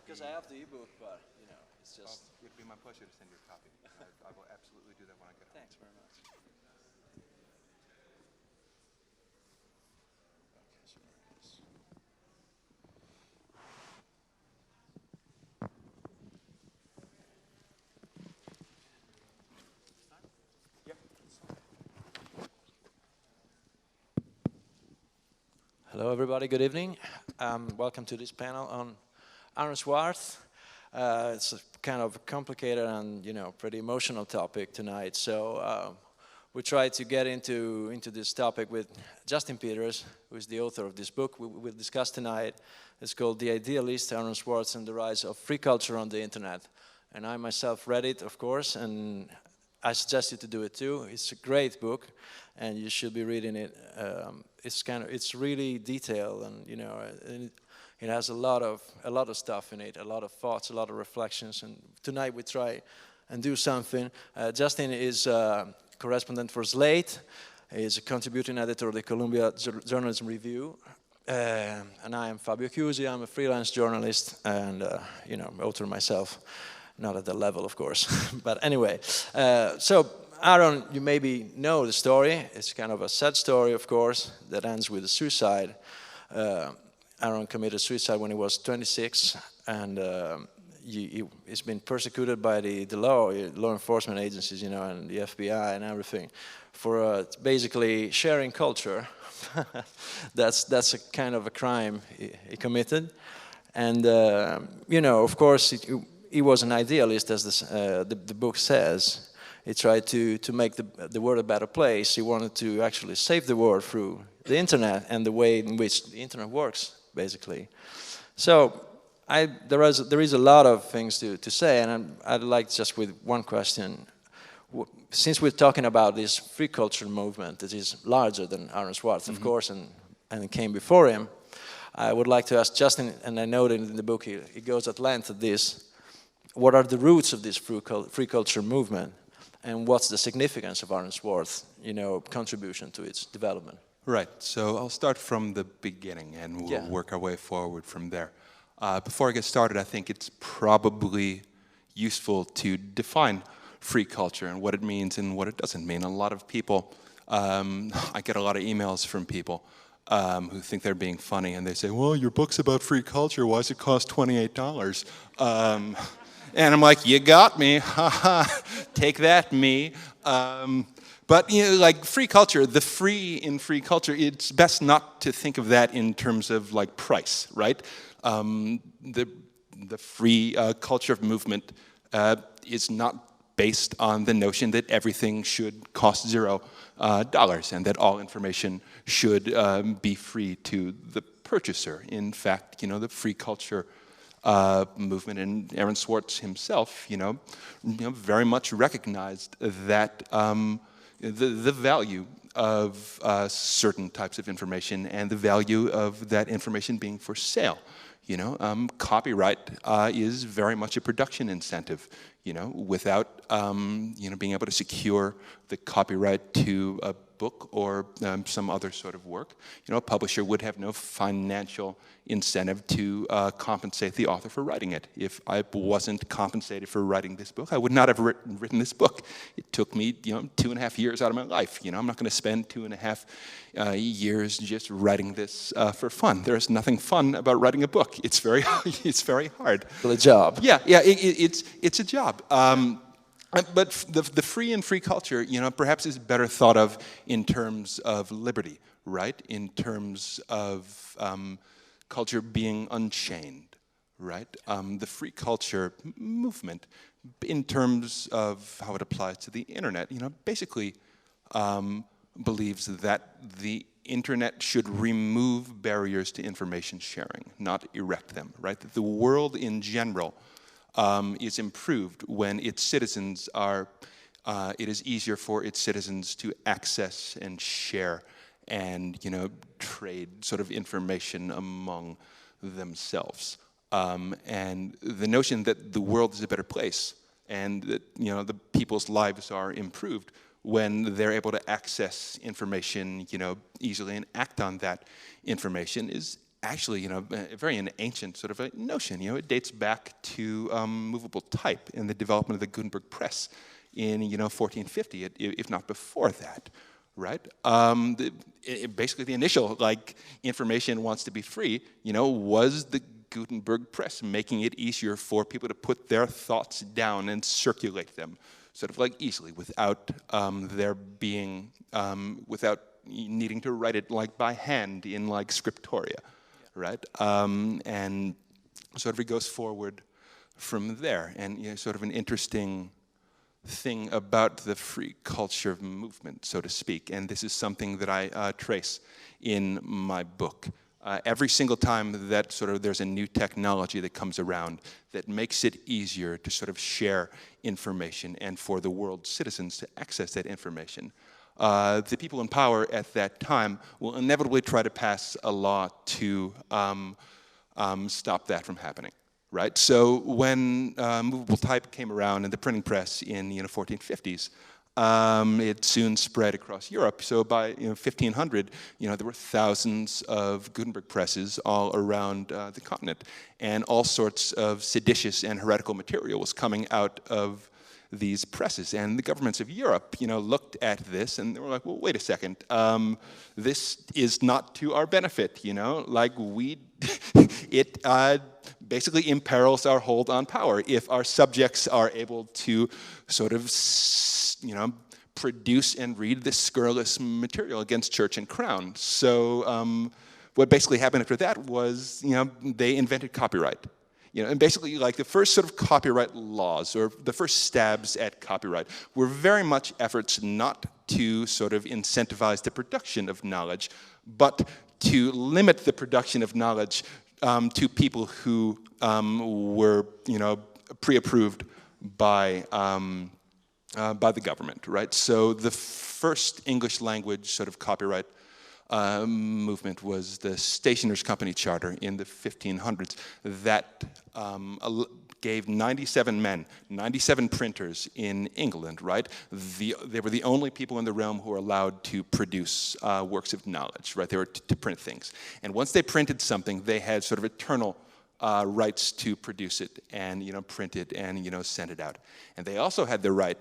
because I have the ebook, but it's just. It'd be my pleasure to send you a copy. I will absolutely do that when I get home. Thanks very much. Hello, everybody. Good evening. Welcome to this panel on Aaron Swartz. It's a kind of complicated and pretty emotional topic tonight. So we try to get into this topic with Justin Peters, who is the author of this book we will discuss tonight. It's called The Idealist, Aaron Swartz and the Rise of Free Culture on the Internet. And I myself read it, of course, and I suggest you to do it too. It's a great book, and you should be reading it. It's really detailed, and it has a lot of stuff in it, a lot of thoughts, a lot of reflections. And tonight we try and do something. Justin is a correspondent for Slate. He's a contributing editor of the Columbia Journalism Review. And I am Fabio Chiusi. I'm a freelance journalist and author myself. Not at that level, of course. But anyway, so Aaron, you maybe know the story. It's kind of a sad story, of course, that ends with a suicide. Aaron committed suicide when he was 26, and he's been persecuted by the law enforcement agencies, and the FBI and everything, for basically sharing culture. That's a kind of a crime he committed, and of course he was an idealist, as the book says. He tried to make the world a better place. He wanted to actually save the world through the internet and the way in which the internet works, basically. So there is a lot of things to say, and I'd like just with one question. Since we're talking about this free culture movement that is larger than Aaron Swartz, of course, and came before him, I would like to ask Justin, and I know that in the book he goes at length at this, what are the roots of this free culture movement? And what's the significance of Aaron Swartz, contribution to its development? Right. So I'll start from the beginning, and we'll work our way forward from there. Before I get started, I think it's probably useful to define free culture and what it means and what it doesn't mean. A lot of people, I get a lot of emails from people who think they're being funny, and they say, "Well, your book's about free culture. Why does it cost $28?" And I'm like, you got me, take that, me. But like free culture, the free in free culture, it's best not to think of that in terms of like price, right? The free culture movement is not based on the notion that everything should cost $0 and that all information should be free to the purchaser. In fact, the free culture movement, and Aaron Swartz himself, very much recognized that the value of certain types of information and the value of that information being for sale. Copyright is very much a production incentive. Without being able to secure the copyright to a book or some other sort of work, a publisher would have no financial incentive to compensate the author for writing it. If I wasn't compensated for writing this book, I would not have written this book. It took me, 2.5 years out of my life. I'm not going to spend 2.5 years just writing this for fun. There's nothing fun about writing a book. It's very hard. Well, a job. Yeah, it's a job. But the free and free culture, perhaps is better thought of in terms of liberty, right? In terms of culture being unchained, right? The free culture movement, in terms of how it applies to the internet, basically believes that the internet should remove barriers to information sharing, not erect them, right? That the world in general is improved when its citizens are, it is easier for its citizens to access and share and, trade sort of information among themselves. And the notion that the world is a better place and that, the people's lives are improved when they're able to access information, easily and act on that information is actually, very an ancient sort of a notion. It dates back to movable type and the development of the Gutenberg press in 1450, if not before that, right? Basically, the initial information wants to be free. Was the Gutenberg press making it easier for people to put their thoughts down and circulate them, sort of easily, without there being without needing to write it by hand in scriptoria, right? And sort of it goes forward from there, and sort of an interesting thing about the free culture movement, so to speak, and this is something that I trace in my book. Every single time that there's a new technology that comes around that makes it easier to sort of share information and for the world's citizens to access that information, the people in power at that time will inevitably try to pass a law to stop that from happening, right? So when movable type came around in the printing press in 1450s, it soon spread across Europe. So by 1500, there were thousands of Gutenberg presses all around the continent, and all sorts of seditious and heretical material was coming out of these presses. And the governments of Europe, looked at this and they were like, well, wait a second, this is not to our benefit, it basically imperils our hold on power if our subjects are able to sort of produce and read this scurrilous material against church and crown. So what basically happened after that was, they invented copyright. And basically, the first sort of copyright laws, or the first stabs at copyright, were very much efforts not to sort of incentivize the production of knowledge, but to limit the production of knowledge to people who were, pre-approved by the government, right? So the first English language sort of copyright movement was the Stationers' Company Charter in the 1500s that gave 97 men, 97 printers in England, right? They were the only people in the realm who were allowed to produce works of knowledge, right? They were to print things. And once they printed something, they had sort of eternal rights to produce it and print it and send it out. And they also had the right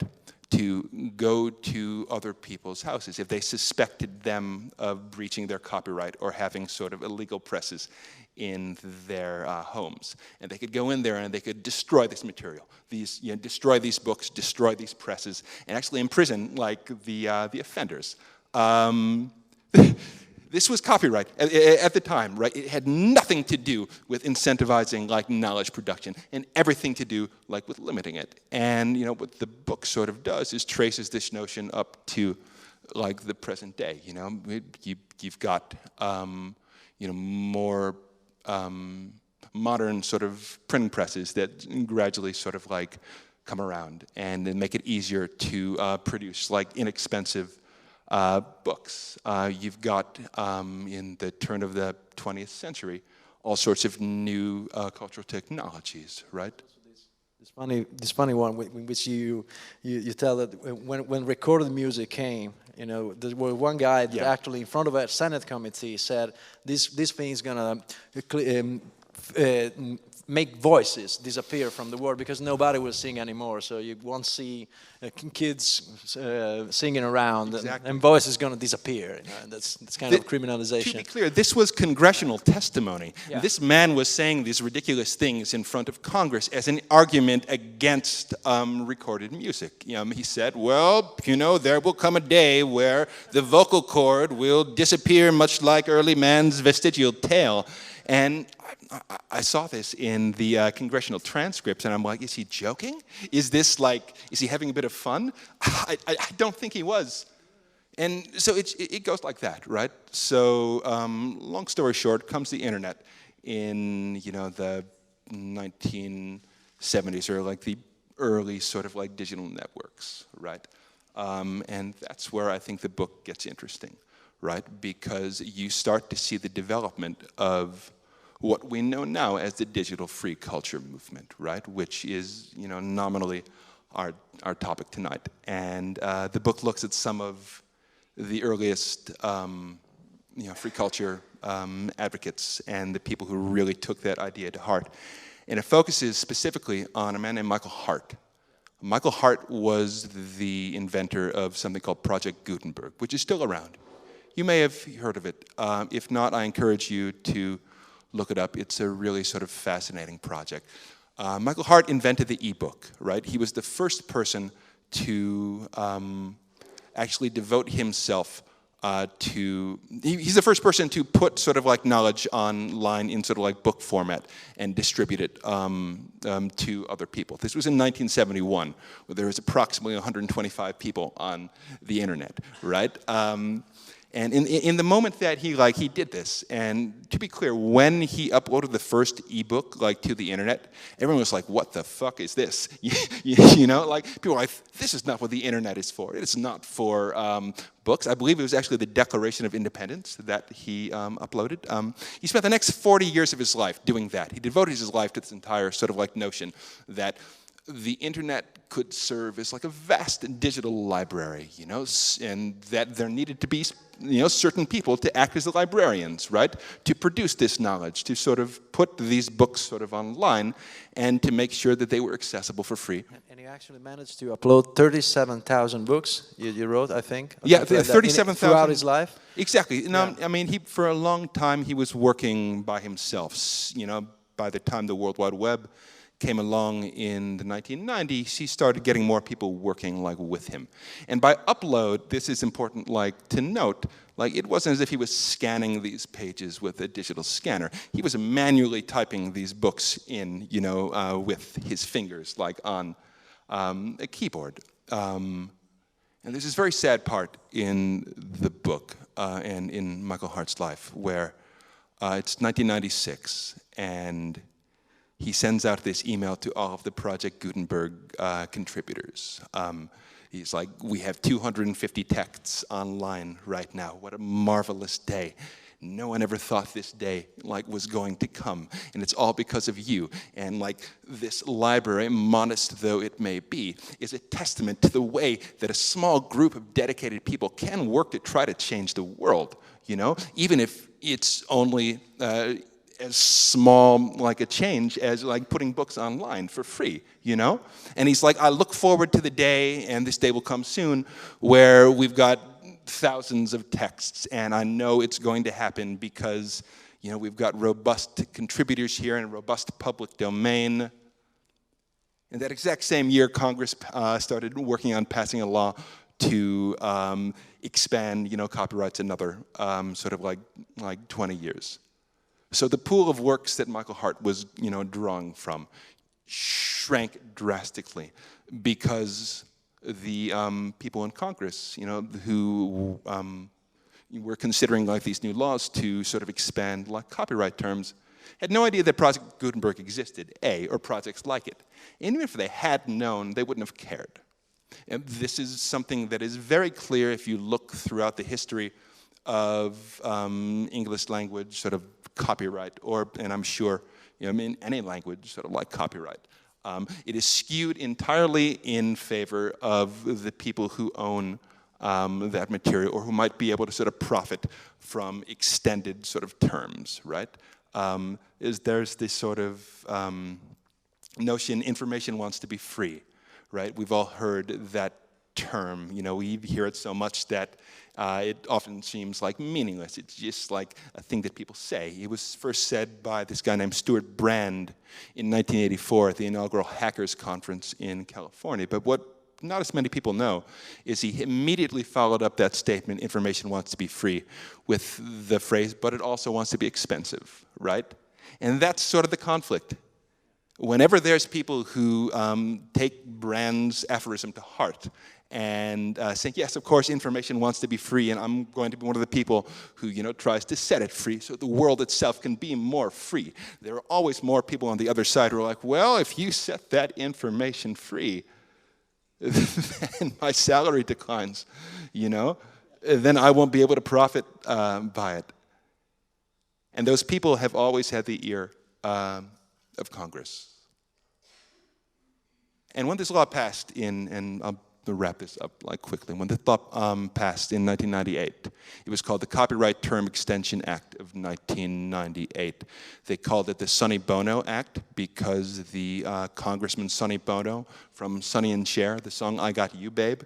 to go to other people's houses if they suspected them of breaching their copyright or having sort of illegal presses in their homes. And they could go in there and they could destroy this material, destroy these books, destroy these presses, and actually imprison the offenders. This was copyright at the time, right? It had nothing to do with incentivizing knowledge production and everything to do with limiting it. And what the book sort of does is traces this notion up to the present day. You've got more modern sort of printing presses that gradually sort of come around and then make it easier to produce inexpensive books. You've got, in the turn of the 20th century, all sorts of new cultural technologies, right? This funny one in which you tell that when recorded music came, there was one guy that actually in front of a Senate committee said this thing is gonna make voices disappear from the world because nobody will sing anymore. So you won't see kids singing around, exactly. and voice is going to disappear. And that's kind of criminalization. To be clear, this was congressional testimony. Yeah. This man was saying these ridiculous things in front of Congress as an argument against recorded music. He said, well, there will come a day where the vocal cord will disappear much like early man's vestigial tail. And I saw this in the congressional transcripts, and I'm like, is he joking? Is he having a bit of fun? I don't think he was. And so it goes like that, right? So long story short, comes the internet in, the 1970s, or the early sort of digital networks, right? And that's where I think the book gets interesting, right? Because you start to see the development of what we know now as the digital free culture movement, right? Which is, nominally our topic tonight. And the book looks at some of the earliest, free culture advocates and the people who really took that idea to heart. And it focuses specifically on a man named Michael Hart. Michael Hart was the inventor of something called Project Gutenberg, which is still around. You may have heard of it. If not, I encourage you to look it up. It's a really sort of fascinating project. Michael Hart invented the e-book, right? He was the first person to actually devote himself he's the first person to put sort of like knowledge online in sort of like book format and distribute it to other people. This was in 1971, where there was approximately 125 people on the internet, right? And in the moment that he did this, and to be clear, when he uploaded the first ebook to the internet, everyone was like, "What the fuck is this?" You know, like people were like, "This is not what the internet is for. It's not for books." I believe it was actually the Declaration of Independence that he uploaded. He spent the next 40 years of his life doing that. He devoted his life to this entire sort of like notion that the internet could serve as like a vast digital library, you know, and that there needed to be, you know, certain people to act as the librarians, right, to produce this knowledge, to sort of put these books sort of online, and to make sure that they were accessible for free. And you actually managed to upload 37,000 books you wrote, I think. Yeah, 37,000 throughout his life. Exactly. No, I mean, for a long time he was working by himself. You know, by the time the World Wide Web came along in the 1990s, he started getting more people working with him. And by upload, this is important to note, it wasn't as if he was scanning these pages with a digital scanner. He was manually typing these books in, you know, with his fingers, on a keyboard. And there's this very sad part in the book and in Michael Hart's life where it's 1996 and he sends out this email to all of the Project Gutenberg contributors. He's like, "We have 250 texts online right now. What a marvelous day. No one ever thought this day was going to come, and it's all because of you." And this library, modest though it may be, is a testament to the way that a small group of dedicated people can work to try to change the world, you know, even if it's only as small a change as putting books online for free, you know? And he's like, "I look forward to the day, and this day will come soon, where we've got thousands of texts, and I know it's going to happen because, you know, we've got robust contributors here and a robust public domain." And that exact same year, Congress started working on passing a law to expand, you know, copyrights another sort of 20 years. So the pool of works that Michael Hart was, you know, drawing from shrank drastically because the people in Congress, you know, who were considering these new laws to sort of expand copyright terms, had no idea that Project Gutenberg existed, or projects like it. And even if they had known, they wouldn't have cared. And this is something that is very clear if you look throughout the history of English language sort of copyright, and I'm sure, you know, in any language sort of copyright. It is skewed entirely in favor of the people who own that material or who might be able to sort of profit from extended sort of terms, right? There's this sort of notion, information wants to be free, right? We've all heard that term. You know, we hear it so much that it often seems meaningless. It's just a thing that people say. It was first said by this guy named Stuart Brand in 1984 at the inaugural Hackers Conference in California. But what not as many people know is he immediately followed up that statement, "Information wants to be free," with the phrase, "but it also wants to be expensive," right? And that's sort of the conflict. Whenever there's people who take Brand's aphorism to heart and saying, "Yes, of course, information wants to be free, and I'm going to be one of the people who, you know, tries to set it free so the world itself can be more free." There are always more people on the other side who are like, "Well, if you set that information free, then my salary declines, you know? Then I won't be able to profit by it." And those people have always had the ear of Congress. And when this law passed and I'll wrap this up like quickly. When the law passed in 1998, it was called the Copyright Term Extension Act of 1998. They called it the Sonny Bono Act because the Congressman Sonny Bono from Sonny and Cher, the song "I Got You, Babe,"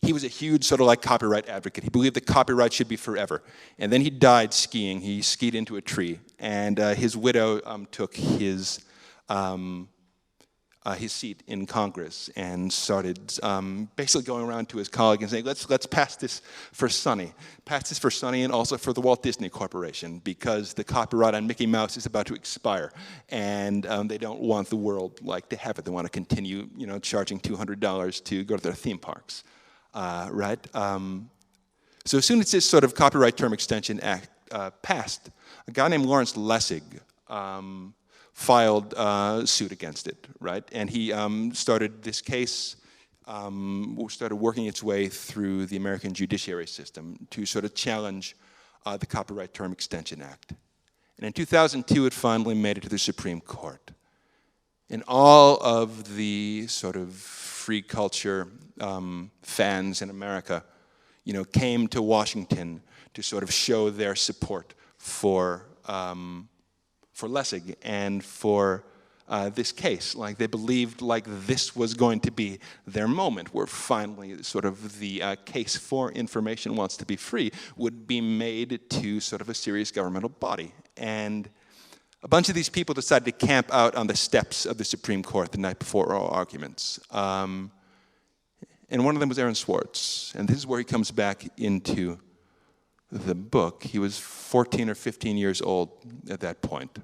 he was a huge sort of like copyright advocate. He believed that copyright should be forever. And then he died skiing. He skied into a tree. And his widow took his seat in Congress and started basically going around to his colleagues and saying, let's pass this for Sonny. Pass this for Sonny and also for the Walt Disney Corporation, because the copyright on Mickey Mouse is about to expire. And they don't want the world like to have it. They want to continue, charging $200 to go to their theme parks. Right? So as soon as this sort of Copyright Term Extension Act passed, a guy named Lawrence Lessig filed suit against it, right? And he started this case, started working its way through the American judiciary system to sort of challenge the Copyright Term Extension Act. And in 2002, it finally made it to the Supreme Court. And all of the sort of free culture fans in America, came to Washington to sort of show their support for Lessig and for this case. Like, they believed like this was going to be their moment, where finally sort of the case for information wants to be free would be made to sort of a serious governmental body. And a bunch of these people decided to camp out on the steps of the Supreme Court the night before oral arguments. And one of them was Aaron Swartz. And this is where he comes back into the book. He was 14 or 15 years old at that point.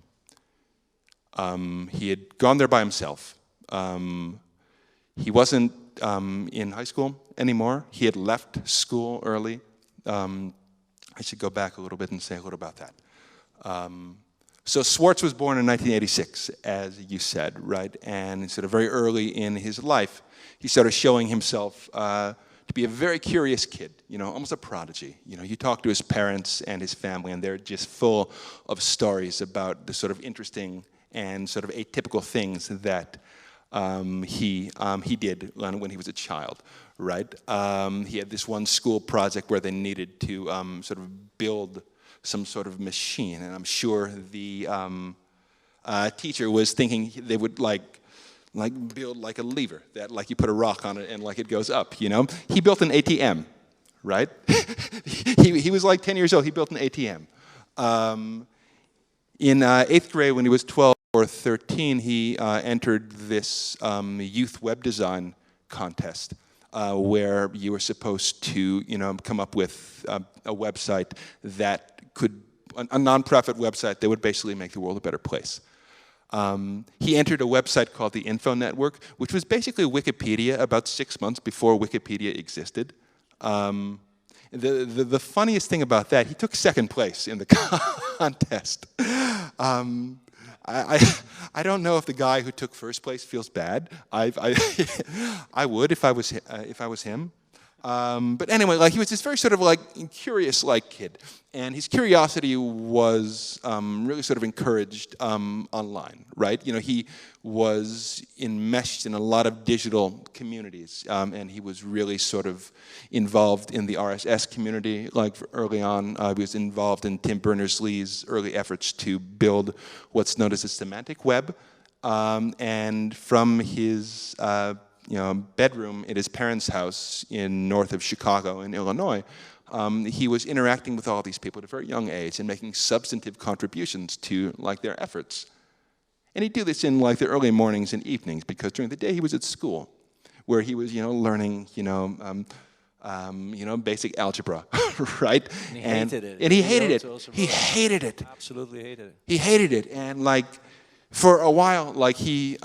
He had gone there by himself. He wasn't in high school anymore. He had left school early. I should go back a little bit and say a little about that. So Swartz was born in 1986, as you said, right? And sort of very early in his life, he started showing himself to be a very curious kid, almost a prodigy. You talk to his parents and his family, and they're just full of stories about the sort of interesting and sort of atypical things that he did when he was a child, right? He had this one school project where they needed to sort of build some sort of machine, and I'm sure the teacher was thinking they would like build like a lever that like you put a rock on it and like it goes up, He built an ATM, right? he was like 10 years old. He built an ATM. In 8th grade, when he was 12 or 13, he entered this youth web design contest where you were supposed to, come up with a website that could, a nonprofit website that would basically make the world a better place. He entered a website called the Info Network, which was basically Wikipedia about 6 months before Wikipedia existed. The funniest thing about that, he took second place in the contest. I don't know if the guy who took first place feels bad. I would if I was him. But anyway, like, he was this very sort of like curious like kid, and his curiosity was really sort of encouraged online, right? He was enmeshed in a lot of digital communities, and he was really sort of involved in the RSS community. Like, early on, he was involved in Tim Berners-Lee's early efforts to build what's known as the semantic web, and from his bedroom at his parents' house north of Chicago in Illinois, he was interacting with all these people at a very young age and making substantive contributions to like their efforts. And he'd do this in like the early mornings and evenings, because during the day he was at school, where he was learning basic algebra, right? And he hated it. And he hated it. He hated it. Absolutely hated it. He hated it, and like for a while, like he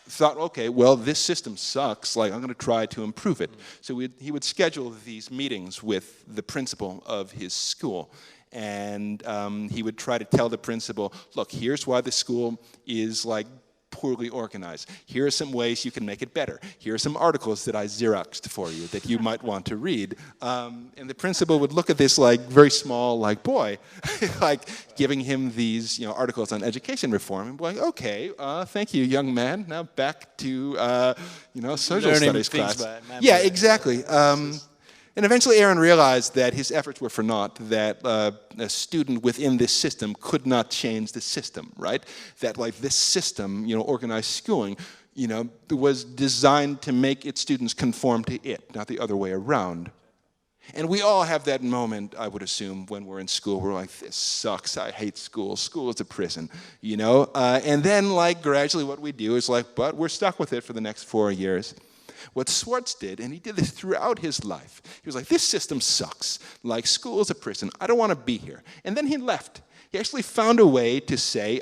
thought, okay, well, this system sucks, like, I'm going to try to improve it. So he would schedule these meetings with the principal of his school, and he would try to tell the principal, look, here's why the school is, like, poorly organized. Here are some ways you can make it better. Here are some articles that I Xeroxed for you that you might want to read. And the principal would look at this like very small like boy, like giving him these articles on education reform and be like, okay, thank you, young man. Now back to social Learning studies things class. by Yeah, exactly. And eventually Aaron realized that his efforts were for naught, that a student within this system could not change the system, right? That like this system, organized schooling, was designed to make its students conform to it, not the other way around. And we all have that moment, I would assume, when we're in school, we're like, this sucks, I hate school, school is a prison, And then like gradually what we do is like, but we're stuck with it for the next 4 years. What Swartz did, and he did this throughout his life, he was like, this system sucks. Like, school is a prison. I don't want to be here. And then he left. He actually found a way to say,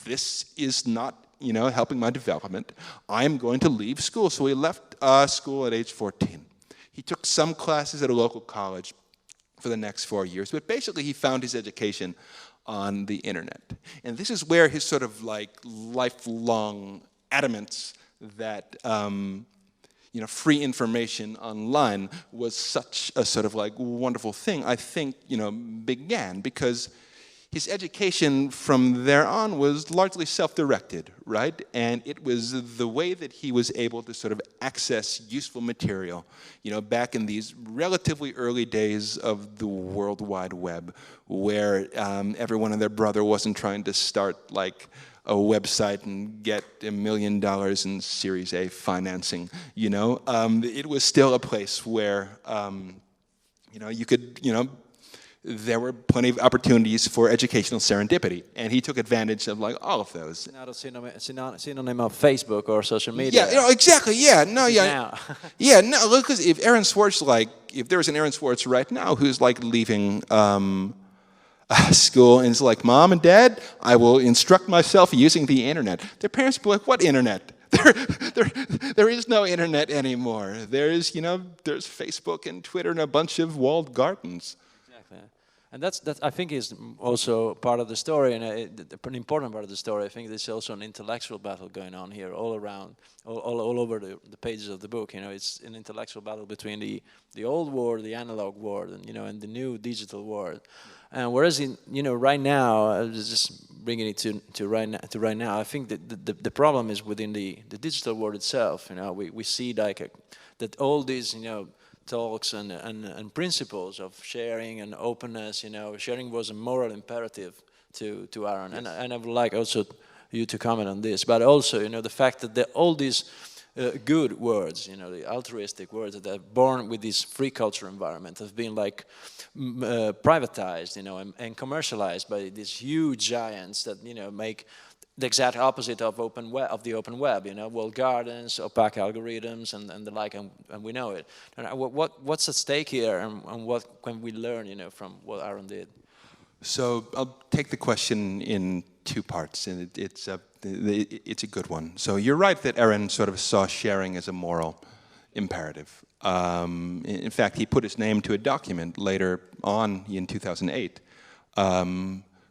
this is not, helping my development. I'm going to leave school. So he left school at age 14. He took some classes at a local college for the next 4 years. But basically, he found his education on the internet. And this is where his sort of like lifelong adamance that free information online was such a sort of like wonderful thing, I think, began, because his education from there on was largely self-directed, right? And it was the way that he was able to sort of access useful material, back in these relatively early days of the World Wide Web, where everyone and their brother wasn't trying to start like a website and get $1 million in Series A financing, It was still a place where, you could, there were plenty of opportunities for educational serendipity, and he took advantage of like all of those. Now the synonym of Facebook or social media. Yeah, exactly. Yeah, no, yeah, now. Yeah, no. Because if Aaron Swartz, if there was an Aaron Swartz right now who's like leaving school and is like, Mom and Dad, I will instruct myself using the internet. Their parents would be like, what internet? There is no internet anymore. There's Facebook and Twitter and a bunch of walled gardens. Exactly. And that I think is also part of the story, and an important part of the story. I think there's also an intellectual battle going on here, all around, all over the pages of the book. It's an intellectual battle between the old world, the analog world, and the new digital world. And whereas right now, just bringing it to right now, I think that the problem is within the digital world itself. We see like that all these talks and principles of sharing and openness. Sharing was a moral imperative to Aaron, yes. and I would like also you to comment on this, but also the fact that all these good words, the altruistic words that are born with this free culture environment have been like privatized, and commercialized by these huge giants that make the exact opposite of the open web, walled gardens, opaque algorithms, and the like, and we know it. And what's at stake here, and what can we learn, from what Aaron did? So I'll take the question in two parts, and it's a good one. So you're right that Aaron sort of saw sharing as a moral imperative. In fact, he put his name to a document later on in 2008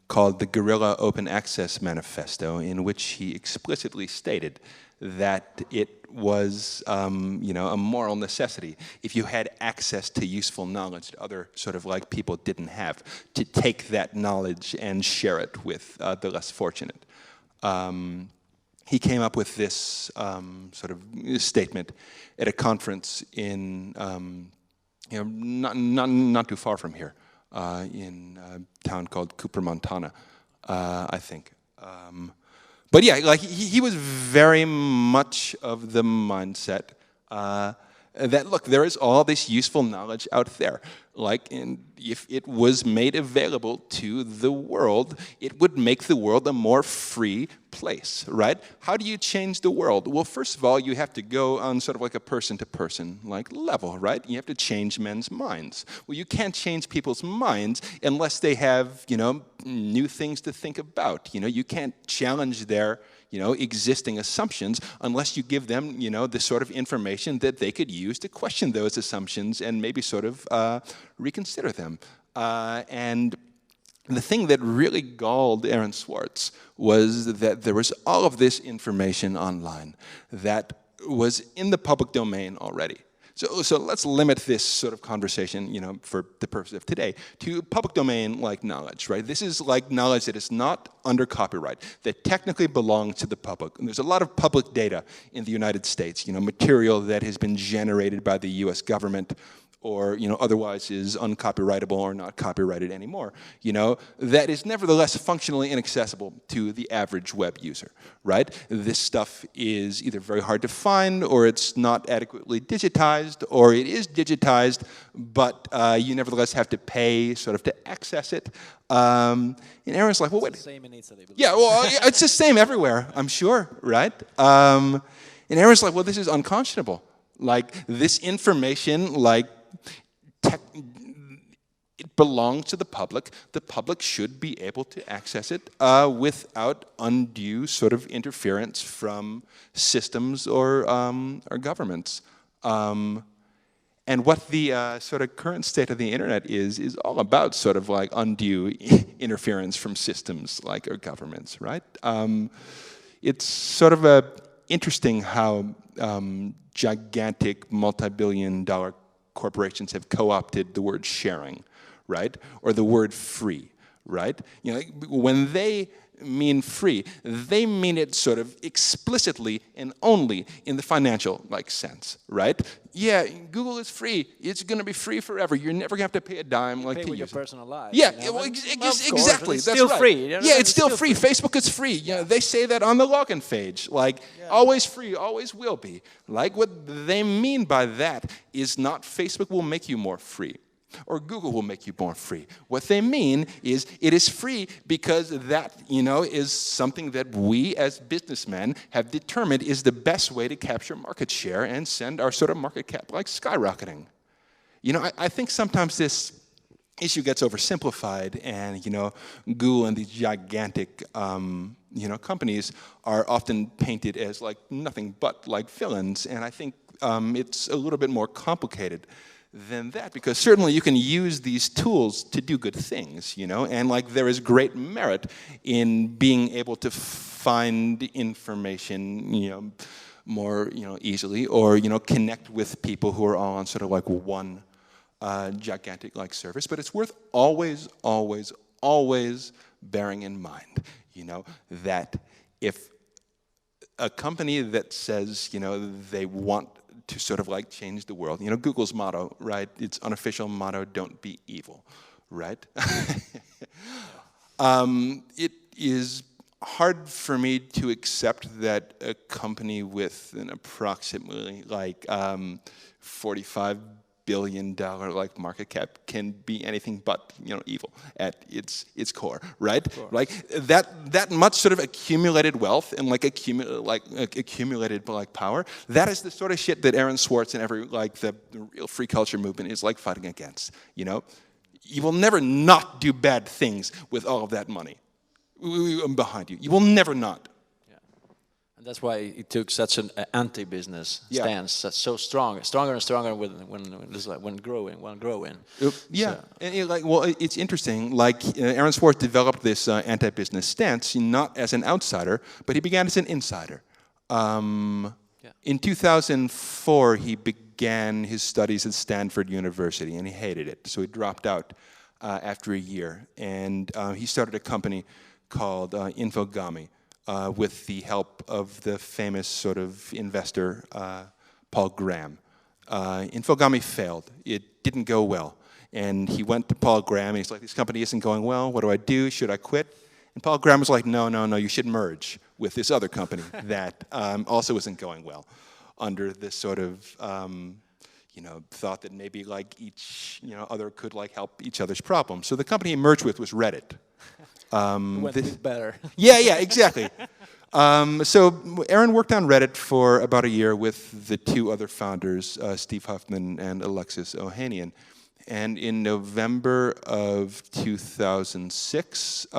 called the Guerrilla Open Access Manifesto, in which he explicitly stated that it was, a moral necessity, if you had access to useful knowledge that other sort of like people didn't have, to take that knowledge and share it with the less fortunate. He came up with this sort of statement at a conference in, not too far from here, in a town called Cooper, Montana, I think. But yeah, like he was very much of the mindset that, look, there is all this useful knowledge out there. And if it was made available to the world, it would make the world a more free place, right? How do you change the world? Well, first of all, you have to go on sort of like a person-to-person level, right? You have to change men's minds. Well, you can't change people's minds unless they have, new things to think about. You can't challenge their existing assumptions unless you give them, the sort of information that they could use to question those assumptions and maybe sort of reconsider them. And the thing that really galled Aaron Swartz was that there was all of this information online that was in the public domain already. So let's limit this sort of conversation, for the purpose of today, to public domain-like knowledge, right? This is like knowledge that is not under copyright, that technically belongs to the public. And there's a lot of public data in the United States, material that has been generated by the US government or otherwise is uncopyrightable or not copyrighted anymore, that is nevertheless functionally inaccessible to the average web user, right? This stuff is either very hard to find, or it's not adequately digitized, or it is digitized, but you nevertheless have to pay sort of to access it. And Aaron's like, well, wait. It's the same in Italy. Yeah, well, it's the same everywhere, I'm sure, right? And Aaron's like, well, this is unconscionable. Like, this information, it belongs to the public. The public should be able to access it without undue sort of interference from systems or governments. And what the sort of current state of the internet is all about sort of like undue interference from systems or governments, right? It's sort of interesting how gigantic multi-billion-dollar corporations have co-opted the word sharing, right? Or the word free, right? When they mean free, they mean it sort of explicitly and only in the financial sense, right? Yeah, Google is free. It's going to be free forever. You're never going to have to pay a dime pay to with use your personal life. Yeah, Exactly. exactly. It's That's still right. free. Yeah, it's still free. Facebook is free. They say that on the login page. Always free, always will be. What they mean by that is not Facebook will make you more free, or Google will make you more free. What they mean is it is free because that, is something that we as businessmen have determined is the best way to capture market share and send our sort of market cap skyrocketing. I think sometimes this issue gets oversimplified, and Google and these gigantic companies are often painted as nothing but villains, and I think it's a little bit more complicated than that, because certainly you can use these tools to do good things, and there is great merit in being able to find information, more, easily, or, connect with people who are all on sort of one gigantic service. But it's worth always, always, always bearing in mind, that if a company that says, they want to sort of change the world. Google's motto, right? Its unofficial motto, don't be evil, right? It is hard for me to accept that a company with an approximately $45 billion market cap can be anything but evil at its core, right? That much sort of accumulated wealth and accumulated power. That is the sort of shit that Aaron Swartz and every the real free culture movement is fighting against. You will never not do bad things with all of that money behind you. You will never not. And that's why it took such an anti-business stance. That's so stronger and stronger when growing. Yeah, so. And it's interesting. Aaron Swartz developed this anti-business stance not as an outsider, but he began as an insider. In 2004, he began his studies at Stanford University, and he hated it, so he dropped out after a year, and he started a company called Infogami. With the help of the famous sort of investor, Paul Graham. Infogami failed. It didn't go well. And he went to Paul Graham, and he's like, this company isn't going well. What do I do? Should I quit? And Paul Graham was like, no, you should merge with this other company that also isn't going well, under this sort of thought that maybe each other could help each other's problems. So the company he merged with was Reddit. Went better. Yeah, exactly. So Aaron worked on Reddit for about a year with the two other founders, Steve Huffman and Alexis Ohanian. And in November of 2006, the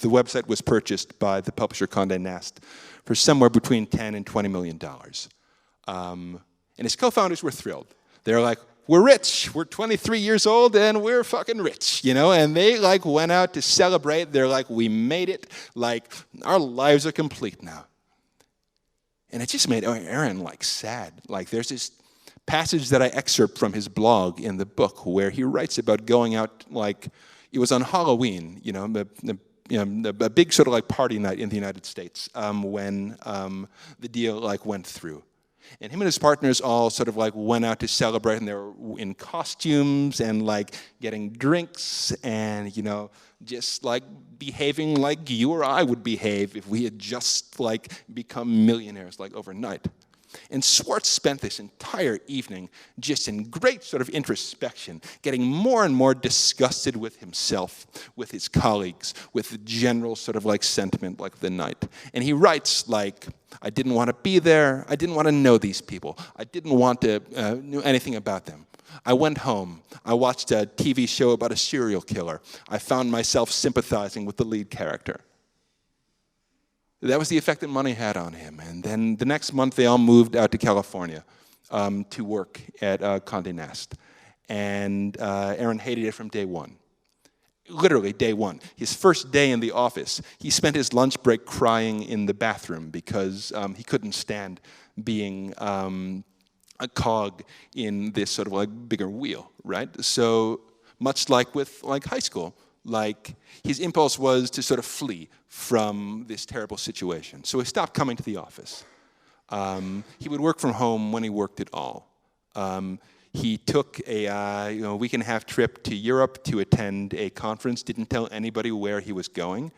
website was purchased by the publisher Condé Nast for somewhere between $10 and $20 million. And his co-founders were thrilled. They were like, we're rich. We're 23 years old and we're fucking rich, you know? And they like went out to celebrate. They're like, we made it. Like, our lives are complete now. And it just made Aaron like sad. Like, there's this passage that I excerpt from his blog in the book where he writes about going out, like, it was on Halloween, you know, a big sort of like party night in the United States when the deal like went through. And him and his partners all sort of like went out to celebrate, and they were in costumes and like getting drinks and, you know, just like behaving like you or I would behave if we had just like become millionaires like overnight. And Swartz spent this entire evening just in great sort of introspection, getting more and more disgusted with himself, with his colleagues, with the general sort of like sentiment like the night. And he writes like, I didn't want to be there. I didn't want to know these people. I didn't want to know anything about them. I went home. I watched a TV show about a serial killer. I found myself sympathizing with the lead character. That was the effect that money had on him. And then the next month, they all moved out to California to work at Condé Nast. And Aaron hated it from day one. Literally, day one. His first day in the office, he spent his lunch break crying in the bathroom because he couldn't stand being a cog in this sort of like bigger wheel, right? So much like with like high school, like his impulse was to sort of flee from this terrible situation. So he stopped coming to the office. He would work from home when he worked at all. He took a week and a half trip to Europe to attend a conference, didn't tell anybody where he was going.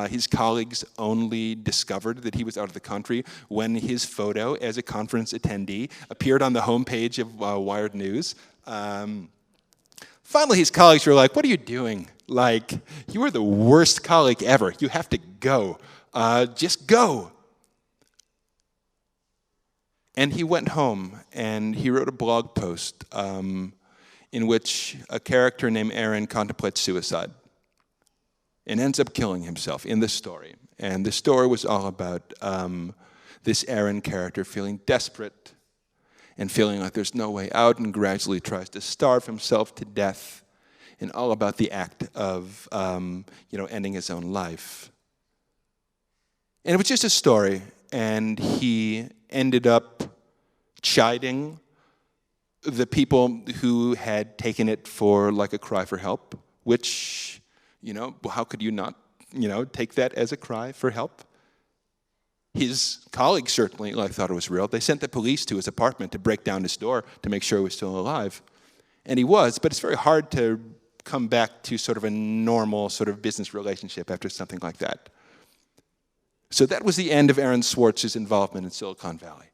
His colleagues only discovered that he was out of the country when his photo as a conference attendee appeared on the homepage of Wired News. Finally, his colleagues were like, what are you doing? Like, you are the worst colleague ever. You have to go. Just go. And he went home and he wrote a blog post in which a character named Aaron contemplates suicide and ends up killing himself in the story. And the story was all about this Aaron character feeling desperate and feeling like there's no way out, and gradually tries to starve himself to death, and all about the act of ending his own life. And it was just a story, and he ended up chiding the people who had taken it for like a cry for help, which, how could you not, take that as a cry for help? His colleagues certainly thought it was real. They sent the police to his apartment to break down his door to make sure he was still alive. And he was, but it's very hard to come back to sort of a normal sort of business relationship after something like that. So that was the end of Aaron Swartz's involvement in Silicon Valley.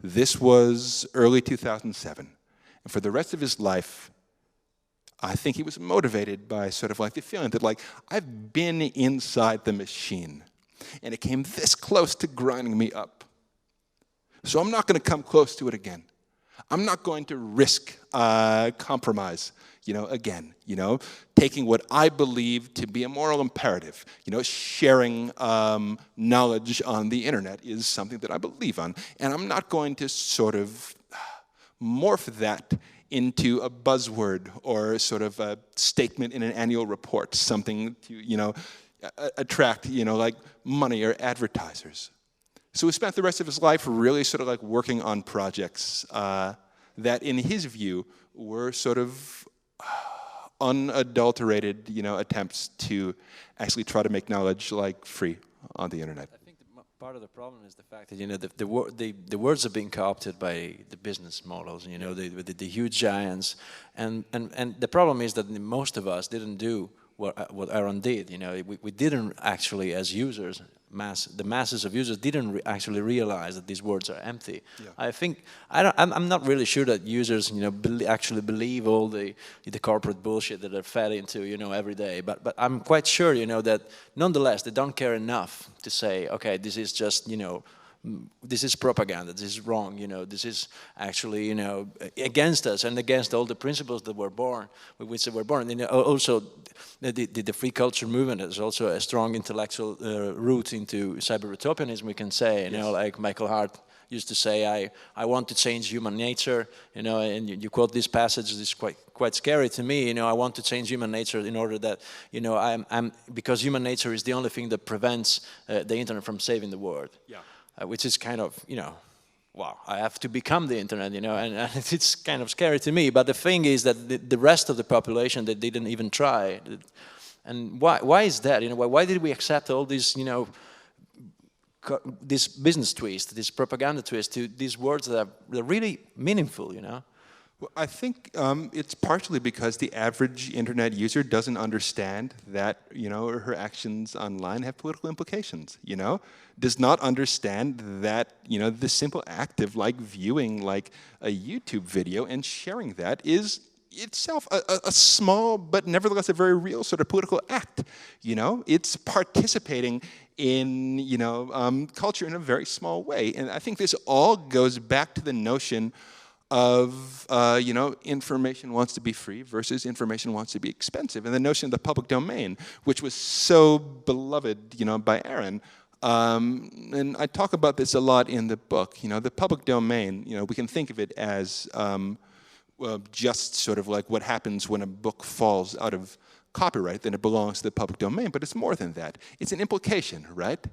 This was early 2007. And for the rest of his life, I think he was motivated by sort of like the feeling that I've been inside the machine. And it came this close to grinding me up. So I'm not going to come close to it again. I'm not going to risk compromise, again, taking what I believe to be a moral imperative. Sharing knowledge on the internet is something that I believe on. And I'm not going to sort of morph that into a buzzword or sort of a statement in an annual report, something to, attract, money or advertisers. So he spent the rest of his life really sort of working on projects that, in his view, were sort of unadulterated, attempts to actually try to make knowledge free on the internet. I think part of the problem is the fact that the words are being co-opted by the business models, the huge giants, and the problem is that most of us didn't do what Aaron did. We didn't actually, as users, the masses of users didn't actually realize that these words are empty. Yeah. I think I'm not really sure that users actually believe all the corporate bullshit that they're fed into every day. But I'm quite sure that nonetheless they don't care enough to say, okay, this is just this is propaganda, this is wrong, this is actually, against us and against all the principles that were born, with which they were born. And also, the free culture movement has also a strong intellectual root into cyber-utopianism, we can say, like Michael Hart used to say, I want to change human nature, you know, and you quote this passage. This is quite scary to me, you know. I want to change human nature in order that, you know, because human nature is the only thing that prevents the internet from saving the world. Yeah. Which is kind of, you know, wow, I have to become the internet, you know, and it's kind of scary to me. But the thing is that the rest of the population, that didn't even try. And why is that? You know, why did we accept all these, you know, this business twist, this propaganda twist to these words that are really meaningful, you know? Well, I think it's partially because the average internet user doesn't understand that, you know, her actions online have political implications, you know? Does not understand that, you know, the simple act of like viewing like a YouTube video and sharing that is itself a small but nevertheless a very real sort of political act, you know? It's participating in, you know, culture in a very small way. And I think this all goes back to the notion of, you know, information wants to be free versus information wants to be expensive. And the notion of the public domain, which was so beloved, you know, by Aaron. And I talk about this a lot in the book. You know, the public domain, you know, we can think of it as just sort of like what happens when a book falls out of copyright, then it belongs to the public domain, but it's more than that. It's an implication, right?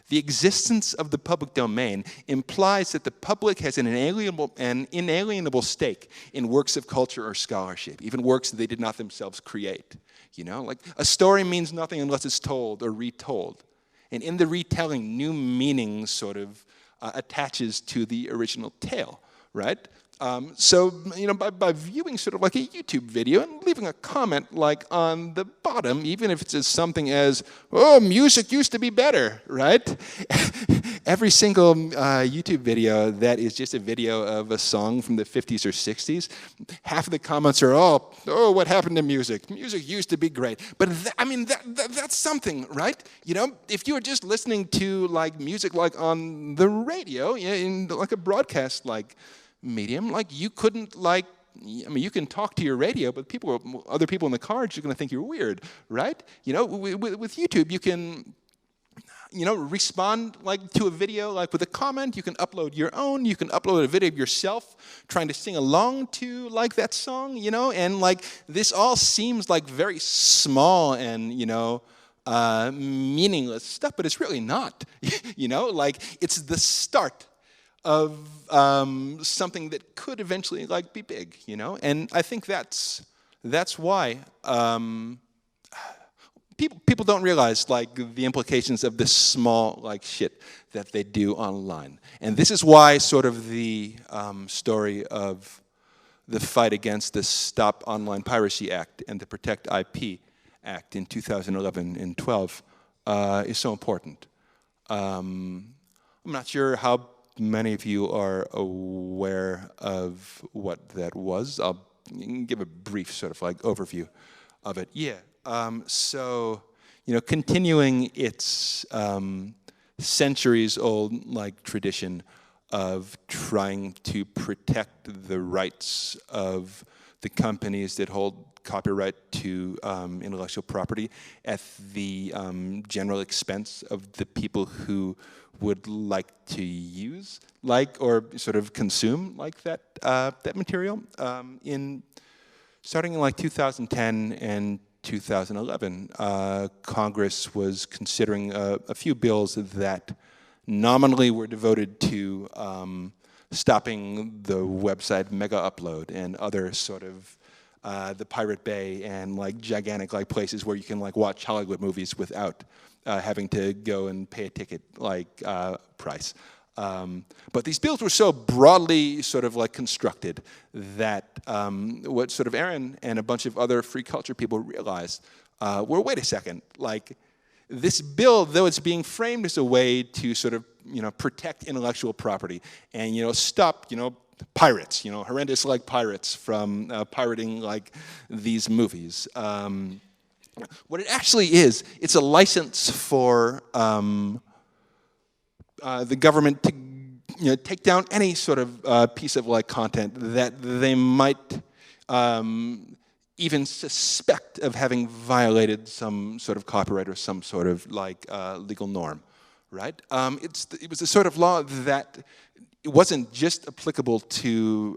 The existence of the public domain implies that the public has an inalienable stake in works of culture or scholarship, even works that they did not themselves create. You know, like a story means nothing unless it's told or retold. And in the retelling, new meaning sort of attaches to the original tale, right? So, you know, by viewing sort of like a YouTube video and leaving a comment like on the bottom, even if it's as something as, oh, music used to be better, right? Every single YouTube video that is just a video of a song from the 50s or 60s, half of the comments are all, oh, what happened to music? Music used to be great. But I mean, that's something, right? You know, if you were just listening to like music like on the radio, in like a broadcast like medium, like you couldn't like, I mean, you can talk to your radio, but other people in the car are just going to think you're weird, right? You know, with YouTube, you can, you know, respond like to a video like with a comment. You can upload your own. You can upload a video of yourself trying to sing along to like that song, you know, and like this all seems like very small and, you know, meaningless stuff, but it's really not. You know, like it's the start of something that could eventually like be big, you know, and I think that's why people don't realize like the implications of this small like shit that they do online, and this is why sort of the story of the fight against the Stop Online Piracy Act and the Protect IP Act in 2011 and 12 is so important. I'm not sure how many of you are aware of what that was. I'll give a brief sort of like overview of it. Yeah. So, you know, continuing its centuries-old like tradition of trying to protect the rights of the companies that hold copyright to intellectual property at the general expense of the people who would like to use, like, or sort of consume like that material. Starting in like 2010 and 2011, Congress was considering a few bills that nominally were devoted to stopping the website Mega Upload and other sort of the Pirate Bay and like gigantic like places where you can like watch Hollywood movies without having to go and pay a ticket like price. But these bills were so broadly sort of like constructed that what sort of Aaron and a bunch of other free culture people realized were, wait a second, like this bill, though it's being framed as a way to sort of, you know, protect intellectual property and, you know, stop, you know, pirates, you know, horrendous like pirates from pirating like these movies. What it actually is, it's a license for the government to, you know, take down any sort of piece of like content that they might even suspect of having violated some sort of copyright or some sort of like legal norm, right? It was a sort of law that it wasn't just applicable to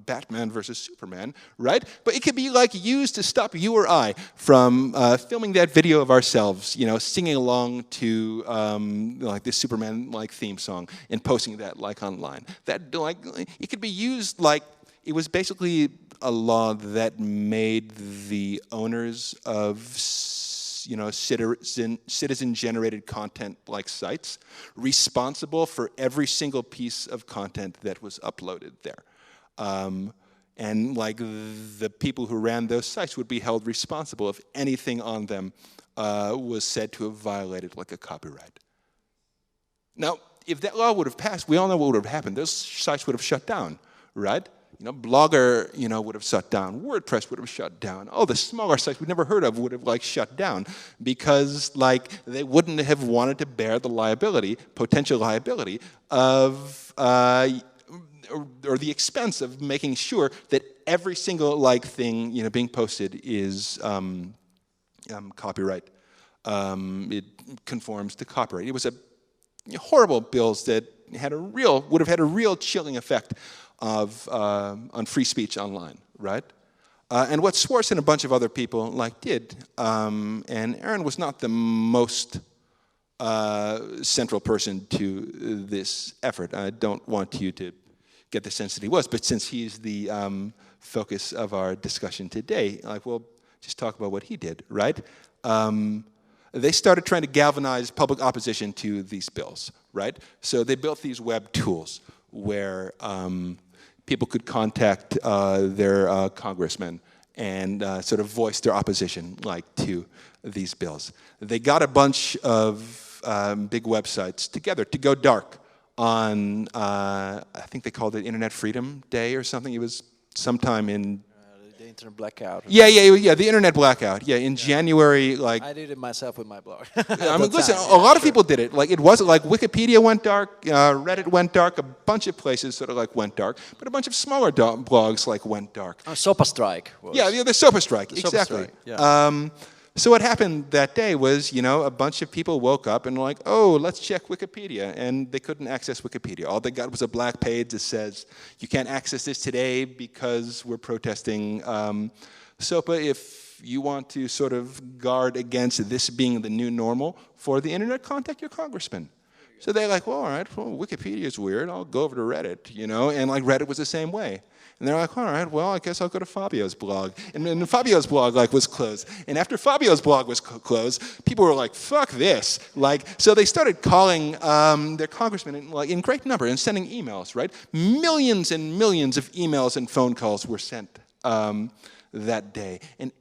Batman versus Superman, right? But it could be like used to stop you or I from filming that video of ourselves, singing along to like this Superman like theme song and posting that like online. That like it could be used like it was basically a law that made the owners of citizen-generated content like sites responsible for every single piece of content that was uploaded there. And like the people who ran those sites would be held responsible if anything on them was said to have violated like a copyright. Now, if that law would have passed, we all know what would have happened. Those sites would have shut down, right? Blogger, would have shut down. WordPress would have shut down. All the smaller sites we'd never heard of would have like shut down because like they wouldn't have wanted to bear the liability, potential liability of, or the expense of making sure that every single like thing being posted is copyright. It conforms to copyright. It was a horrible bills that would have had a real chilling effect on free speech online, right? And what Swartz and a bunch of other people did, and Aaron was not the most central person to this effort. I don't want you to get the sense that he was, but since he's the focus of our discussion today, we'll just talk about what he did, right? They started trying to galvanize public opposition to these bills, right? So they built these web tools where people could contact their congressmen and sort of voice their opposition to these bills. They got a bunch of big websites together to go dark on, I think they called it Internet Freedom Day or something. It was sometime in... the Internet blackout. Yeah, the Internet blackout. Yeah, in January, I did it myself with my blog. I mean, listen, a lot of people did it. It wasn't like Wikipedia went dark, Reddit went dark, a bunch of places sort of went dark, but a bunch of smaller blogs went dark. Sopa Strike. Yeah, the Sopa Strike, exactly. Strike, yeah. So what happened that day was, a bunch of people woke up and were like, oh, let's check Wikipedia. And they couldn't access Wikipedia. All they got was a black page that says, you can't access this today because we're protesting SOPA. If you want to sort of guard against this being the new normal for the internet, contact your congressman. So they're like, well, all right, Wikipedia is weird. I'll go over to Reddit, and Reddit was the same way. And they're like, all right, well, I guess I'll go to Fabio's blog. And Fabio's blog was closed. And after Fabio's blog was closed, people were like, fuck this. So they started calling their congressmen in great number and sending emails, right? Millions and millions of emails and phone calls were sent that day. And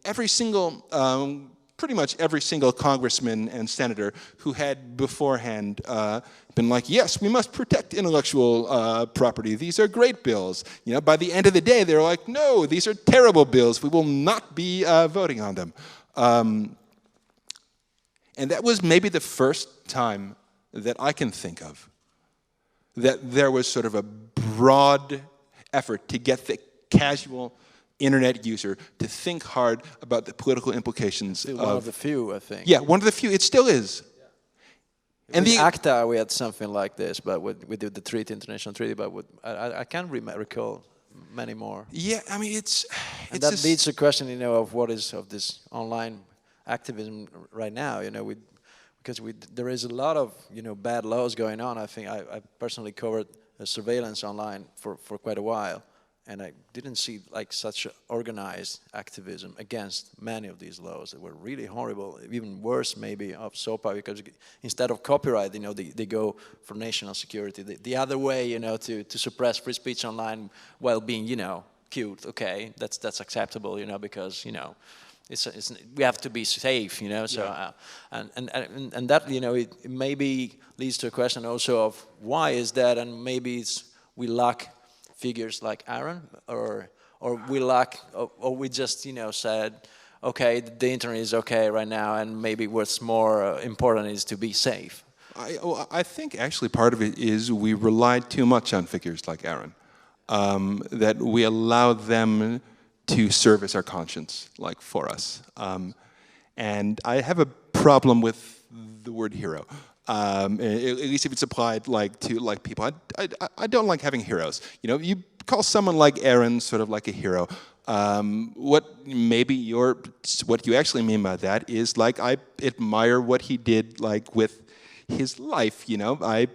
pretty much every single congressman and senator who had beforehand been like, yes, we must protect intellectual property. These are great bills. By the end of the day, they were like, no, these are terrible bills. We will not be voting on them. And that was maybe the first time that I can think of that there was sort of a broad effort to get the casual internet user to think hard about the political implications of... One of the few, I think. Yeah, one of the few. It still is. Yeah. And the ACTA, we had something like this, but we did the treaty, international treaty, but I can't recall many more. Yeah, I mean, it's that leads to the question, of what is of this online activism right now, because there is a lot of, bad laws going on. I think I personally covered surveillance online for quite a while. And I didn't see such organized activism against many of these laws that were really horrible, even worse maybe of SOPA, because instead of copyright, they go for national security. The other way, to suppress free speech online while being, cute, okay, that's acceptable, because, we have to be safe, So, yeah. And that, it maybe leads to a question also of why is that, and maybe we lack figures like Aaron, or we lack, or we just said, okay, the internet is okay right now, and maybe what's more important is to be safe. I think actually part of it is we relied too much on figures like Aaron, that we allowed them to serve as our conscience, for us. And I have a problem with the word hero. At least if it's applied like to like people. I don't like having heroes. You know, you call someone like Aaron sort of like a hero. What you actually mean by that is like I admire what he did like with his life. You know, I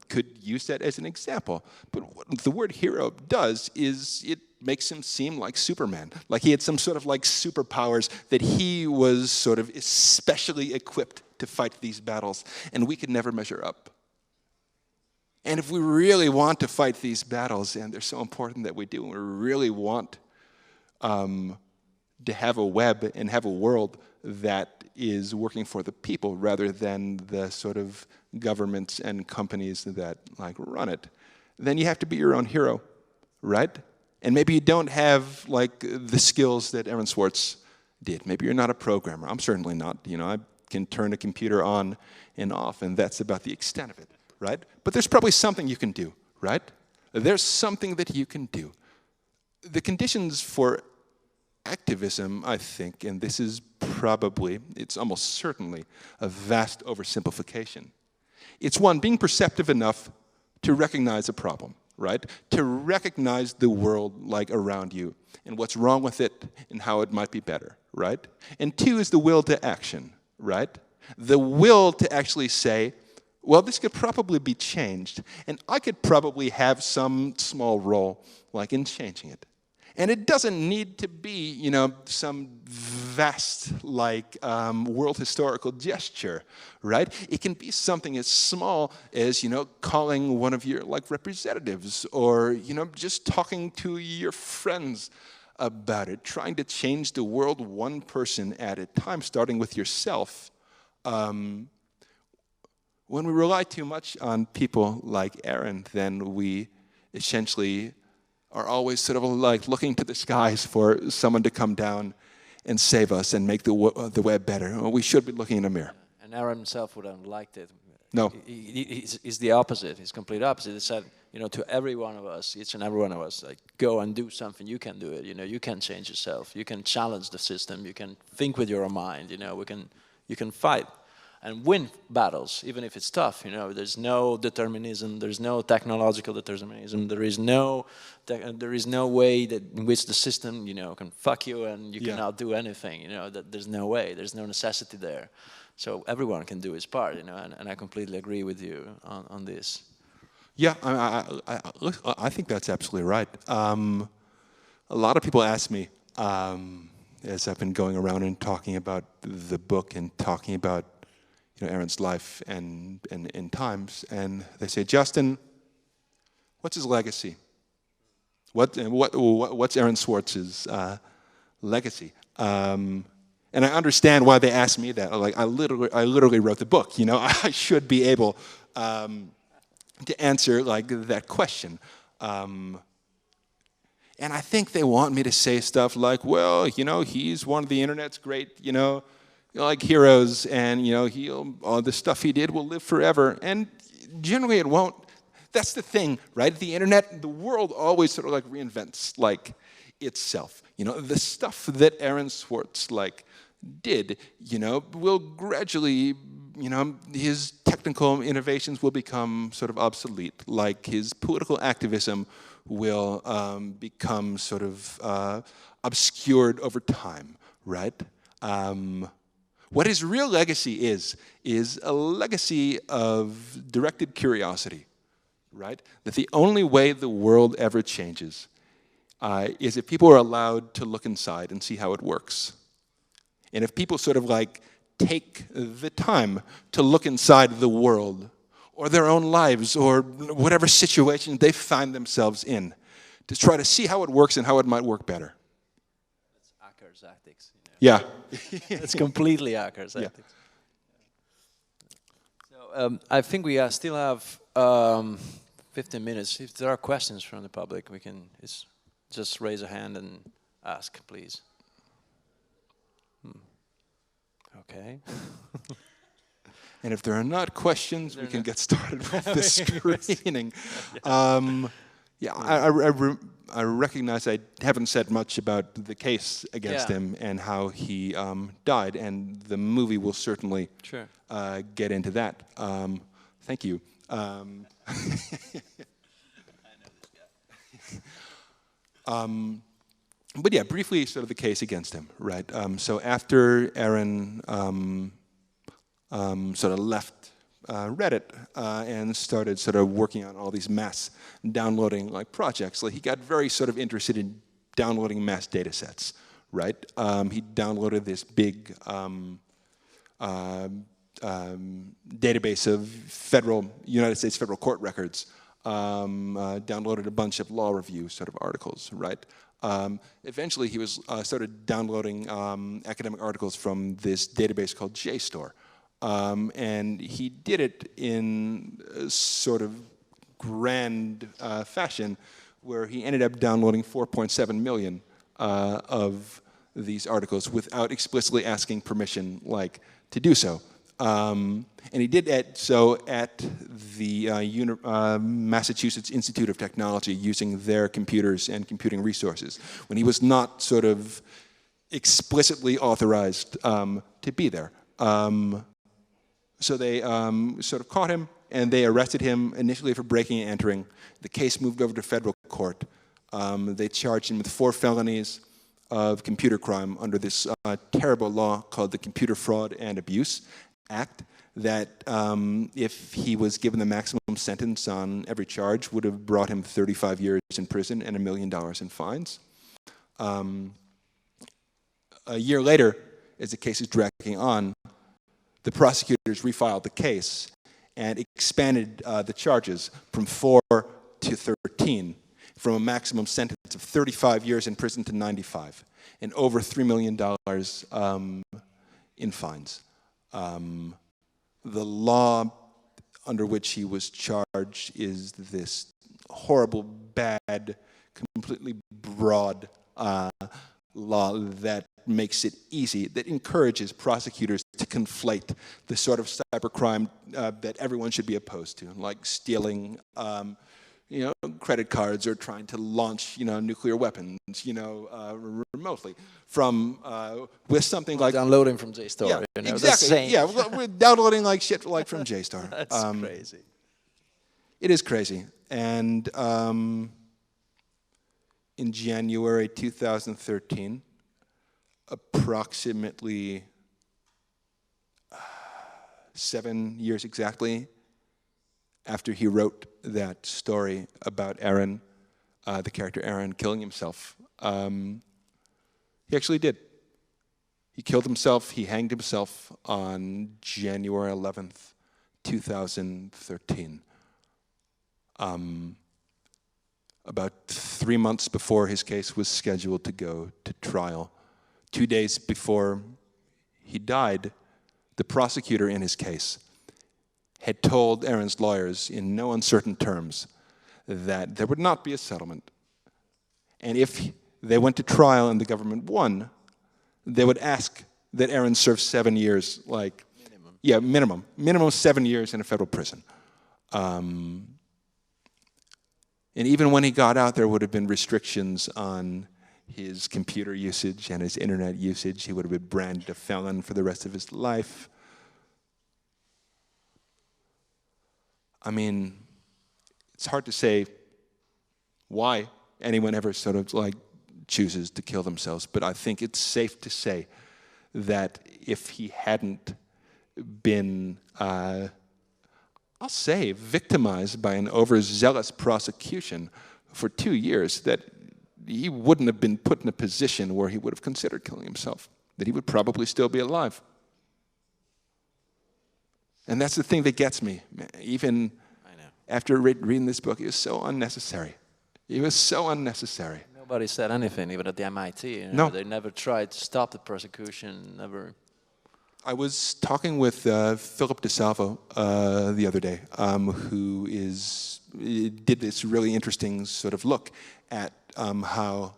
could use that as an example. But what the word hero does is it makes him seem like Superman, like he had some sort of like superpowers, that he was sort of especially equipped to fight these battles, and we could never measure up. And if we really want to fight these battles, and they're so important that we do, and we really want to have a web and have a world that is working for the people rather than the sort of governments and companies that like run it, then you have to be your own hero, right? And maybe you don't have like the skills that Aaron Swartz did. Maybe you're not a programmer. I'm certainly not. You know, I can turn a computer on and off, and that's about the extent of it, right? But there's probably something you can do, right? There's something that you can do. The conditions for activism, I think, and this is probably, it's almost certainly a vast oversimplification. It's one, being perceptive enough to recognize a problem, right? To recognize the world like around you and what's wrong with it and how it might be better, right? And two is the will to action, right? The will to actually say, well, this could probably be changed, and I could probably have some small role like in changing it. And it doesn't need to be, you know, some vast, like, world historical gesture, right? It can be something as small as, you know, calling one of your, like, representatives, or, you know, just talking to your friends about it, trying to change the world one person at a time, starting with yourself. When we rely too much on people like Aaron, then we essentially are always sort of like looking to the skies for someone to come down and save us and make the web better. Well, we should be looking in a mirror. And Aaron himself would have liked it. No. He's the opposite. He's complete opposite. He said, you know, to every one of us, each and every one of us, like, go and do something. You can do it. You know, you can change yourself. You can challenge the system. You can think with your own mind. You know, you can fight and win battles, even if it's tough. You know, there's no determinism, there's no technological determinism, there is no way that in which the system, you know, can fuck you and you cannot do anything. You know, that there's no way, there's no necessity there. So everyone can do his part. You know, and I completely agree with you on this. Yeah, I think that's absolutely right. A lot of people ask me, as I've been going around and talking about the book and talking about, you know, Aaron's life and times, and they say, Justin, what's his legacy? What's Aaron Swartz's legacy? And I understand why they ask me that. Like, I literally wrote the book. You know, I should be able to answer like that question. And I think they want me to say stuff like, well, you know, he's one of the internet's great, you know, like heroes, and, you know, all the stuff he did will live forever. And generally it won't. That's the thing, right? The internet, the world always sort of like reinvents like itself. You know, the stuff that Aaron Swartz like did, you know, will gradually, you know, his technical innovations will become sort of obsolete. Like his political activism will become sort of obscured over time, right? What his real legacy is a legacy of directed curiosity, right? That the only way the world ever changes is if people are allowed to look inside and see how it works. And if people sort of like take the time to look inside the world or their own lives or whatever situation they find themselves in to try to see how it works and how it might work better. That's Acker's ethics. You know? Yeah. It's completely Acker's ethics. So I think we still have 15 minutes. If there are questions from the public, we can just raise a hand and ask, please. Okay. And if there are not questions, we can get started with the screening. I recognize I haven't said much about the case against him and how he died, and the movie will certainly get into that. Thank you. But yeah, briefly, sort of the case against him, right? So after Aaron sort of left Reddit and started sort of working on all these mass downloading like projects, like he got very sort of interested in downloading mass data sets, right? He downloaded this big database of United States federal court records, downloaded a bunch of law review sort of articles, right? Eventually he was started downloading academic articles from this database called JSTOR. And he did it in a sort of grand fashion where he ended up downloading 4.7 million of these articles without explicitly asking permission to do so. And he did that so at the Massachusetts Institute of Technology using their computers and computing resources when he was not sort of explicitly authorized to be there. So they sort of caught him and they arrested him initially for breaking and entering. The case moved over to federal court. They charged him with 4 felonies of computer crime under this terrible law called the Computer Fraud and Abuse Act that if he was given the maximum sentence on every charge would have brought him 35 years in prison and $1 million in fines. A year later, as the case is dragging on, the prosecutors refiled the case and expanded the charges from 4 to 13, from a maximum sentence of 35 years in prison to 95, and over $3 million in fines. The law under which he was charged is this horrible, bad, completely broad law that makes it easy, that encourages prosecutors to conflate the sort of cybercrime that everyone should be opposed to, like stealing credit cards or trying to launch nuclear weapons remotely from with something like downloading from JSTOR. Yeah, exactly. Yeah, we're downloading shit from JSTOR. That's crazy. It is crazy. And in January 2013, approximately 7 years exactly after he wrote that story about Aaron, the character Aaron killing himself, he actually did. He killed himself, he hanged himself on January 11th, 2013. About 3 months before his case was scheduled to go to trial. 2 days before he died, the prosecutor in his case had told Aaron's lawyers in no uncertain terms that there would not be a settlement. And if they went to trial and the government won, they would ask that Aaron serve 7 years, minimum. Yeah, minimum 7 years in a federal prison. And even when he got out, there would have been restrictions on his computer usage and his internet usage. He would have been branded a felon for the rest of his life. I mean, it's hard to say why anyone ever sort of chooses to kill themselves, but I think it's safe to say that if he hadn't been, I'll say, victimized by an overzealous prosecution for 2 years, that he wouldn't have been put in a position where he would have considered killing himself, that he would probably still be alive. And that's the thing that gets me. Even after reading this book, it was so unnecessary. It was so unnecessary. Nobody said anything, even at the MIT. No. They never tried to stop the prosecution, never. I was talking with Philip DeSalvo the other day, who did this really interesting sort of look at how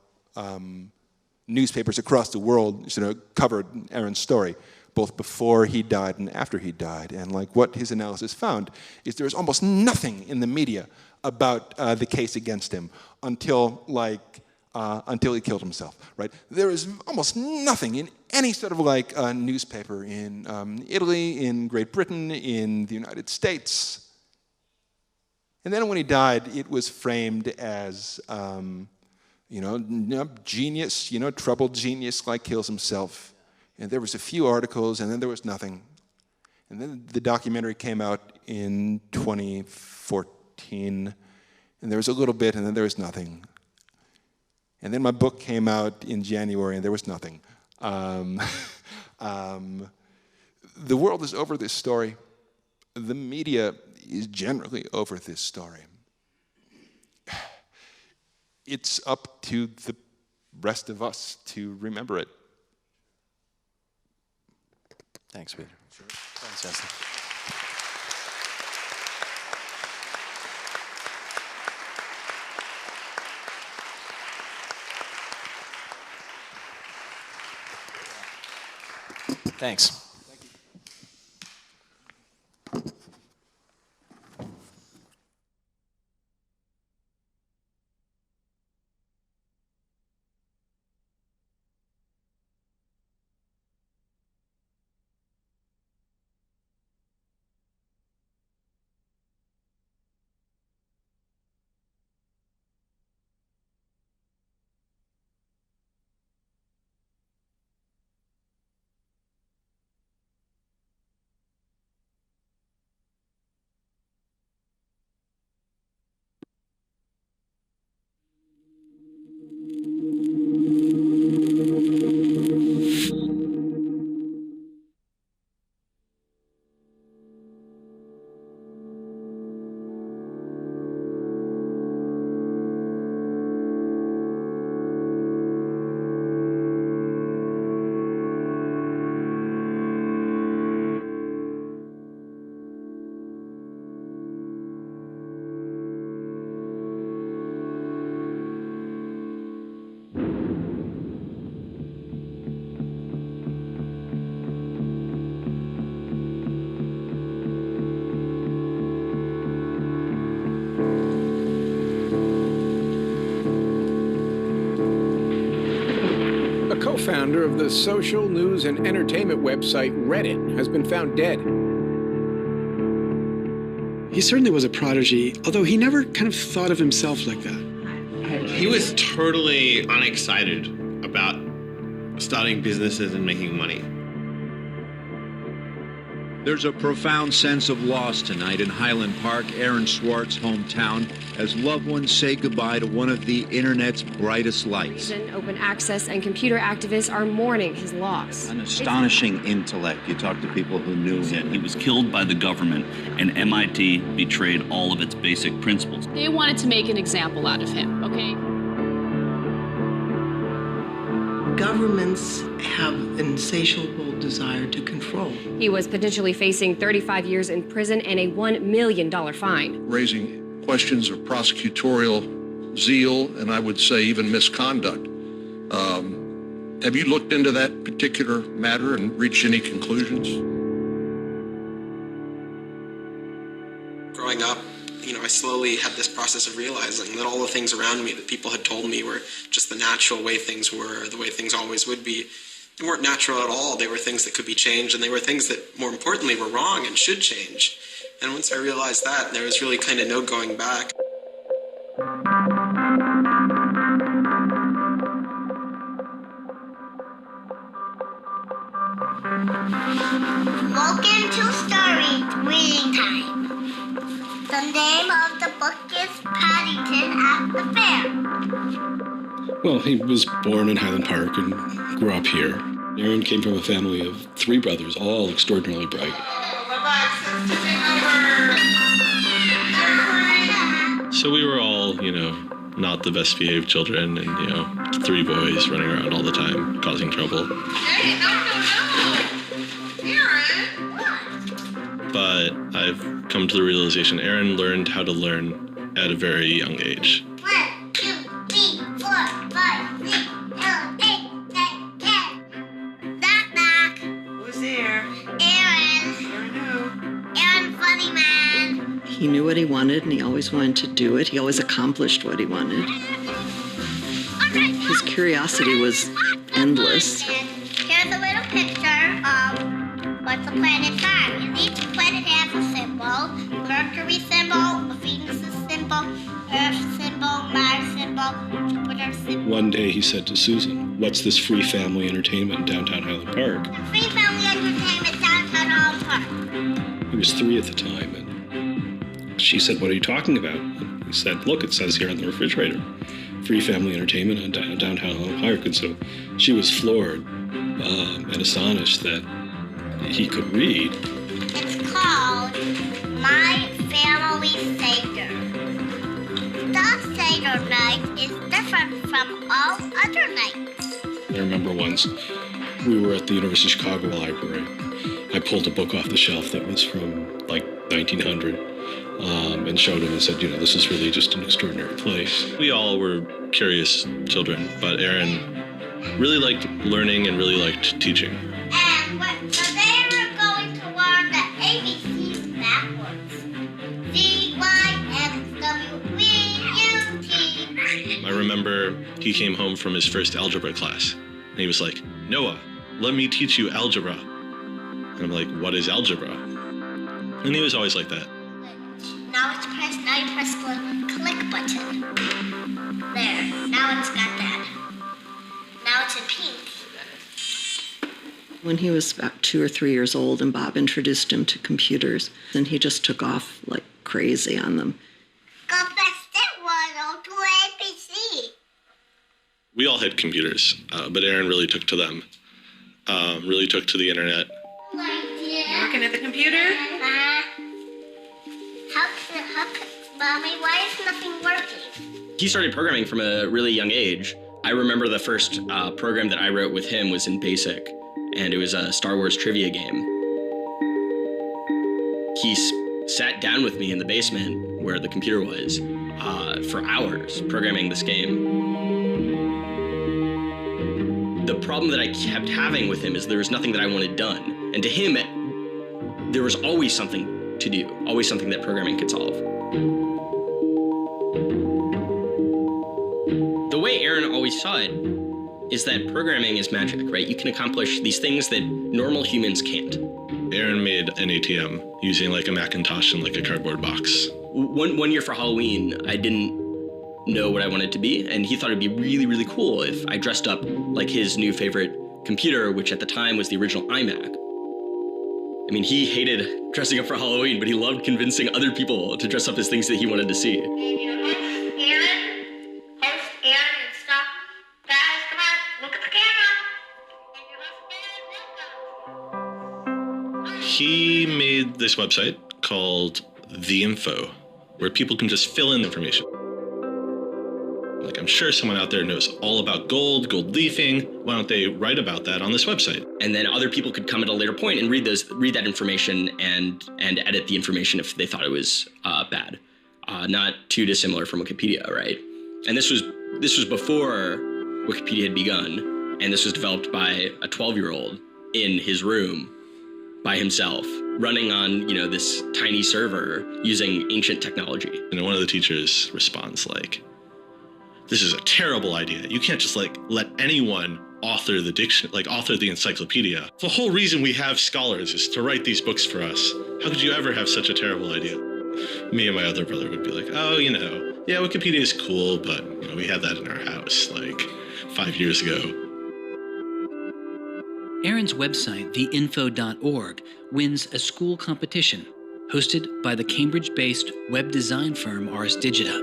newspapers across the world sort of covered Aaron's story, both before he died and after he died. And like what his analysis found is there's almost nothing in the media about the case against him until he killed himself, right? There is almost nothing in any sort of like newspaper in Italy, in Great Britain, in the United States. And then when he died, it was framed as, genius, troubled genius like kills himself. And there was a few articles, and then there was nothing. And then the documentary came out in 2014, and there was a little bit, and then there was nothing. And then my book came out in January, and there was nothing. The world is over this story. The media is generally over this story. It's up to the rest of us to remember it. Thanks, Peter. Sure. Thanks, Justin. Thanks. Thank you. Co-founder of the social news and entertainment website Reddit has been found dead. He certainly was a prodigy, although he never kind of thought of himself like that. He was totally unexcited about starting businesses and making money. There's a profound sense of loss tonight in Highland Park, Aaron Swartz' hometown, as loved ones say goodbye to one of the internet's brightest lights. Open access and computer activists are mourning his loss. An astonishing intellect. You talk to people who knew him. He was killed by the government, and MIT betrayed all of its basic principles. They wanted to make an example out of him, okay? Governments have an insatiable desire to control. He was potentially facing 35 years in prison and a $1 million fine. Raising questions of prosecutorial zeal, and I would say even misconduct. Have you looked into that particular matter and reached any conclusions? Growing up, I slowly had this process of realizing that all the things around me that people had told me were just the natural way things were, the way things always would be. They weren't natural at all. They were things that could be changed, and they were things that, more importantly, were wrong and should change. And once I realized that, there was really kind of no going back. Welcome to Story Reading Time. The name of the book is Paddington at the Fair. Well, he was born in Highland Park and grew up here. Aaron came from a family of 3 brothers, all extraordinarily bright. So we were all, not the best behaved children, and, 3 boys running around all the time, causing trouble. Hey, no. Aaron, what? But I've come to the realization Aaron learned how to learn at a very young age. 1, 2, 3, 4, 5, 6, 7, 8, 9, 10. Knock, knock. Who's there? what he wanted, and he always wanted to do it. He always accomplished what he wanted. His curiosity was endless. Here's a little picture of what the planets are. And each planet has a symbol. Mercury symbol, Venus symbol, Earth symbol, Mars symbol, Jupiter symbol. One day he said to Susan, "What's this free family entertainment in downtown Highland Park?" Free family entertainment downtown Highland Park. He was 3 at the time, and she said, "What are you talking about?" And he said, "Look, it says here on the refrigerator, free family entertainment in downtown Highland Park." And so she was floored and astonished that he could read. It's called My Family Seder. The Seder night is different from all other nights. I remember once we were at the University of Chicago Library. I pulled a book off the shelf that was from like 1900 and showed him and said, "You know, this is really just an extraordinary place." We all were curious children, but Aaron really liked learning and really liked teaching. And so they were going to learn the ABCs backwards. Z-Y-X-W-V-U-T. I remember he came home from his first algebra class, and he was like, "Noah, let me teach you algebra." And I'm like, "What is algebra?" And he was always like that. Now you press the click button. There, now it's got that. Now it's in pink. When he was about 2 or 3 years old, and Bob introduced him to computers, and he just took off like crazy on them. Go fast 102 ABC. We all had computers, but Aaron really took to them, really took to the internet. Working at the computer? Mommy, why is nothing working? He started programming from a really young age. I remember the first program that I wrote with him was in BASIC, and it was a Star Wars trivia game. He sat down with me in the basement where the computer was for hours programming this game. The problem that I kept having with him is there was nothing that I wanted done. And to him, there was always something to do, always something that programming could solve. The way Aaron always saw it is that programming is magic, right? You can accomplish these things that normal humans can't. Aaron made an ATM using like a Macintosh and like a cardboard box. One year for Halloween, I didn't know what I wanted to be, and he thought it'd be really, really cool if I dressed up like his new favorite computer, which at the time was the original iMac. I mean, he hated dressing up for Halloween, but he loved convincing other people to dress up as things that he wanted to see. He made this website called The Info, where people can just fill in information. Like, I'm sure someone out there knows all about gold leafing. Why don't they write about that on this website? And then other people could come at a later point and read that information and edit the information if they thought it was bad. Not too dissimilar from Wikipedia, right? And this was before Wikipedia had begun, and this was developed by a 12-year-old in his room by himself, running on, this tiny server using ancient technology. And one of the teachers responds like, "This is a terrible idea. You can't just let anyone author author the encyclopedia. The whole reason we have scholars is to write these books for us. How could you ever have such a terrible idea?" Me and my other brother would be like, "Oh, yeah, Wikipedia is cool, but we had that in our house 5 years ago." Aaron's website, theinfo.org, wins a school competition hosted by the Cambridge-based web design firm Ars Digita.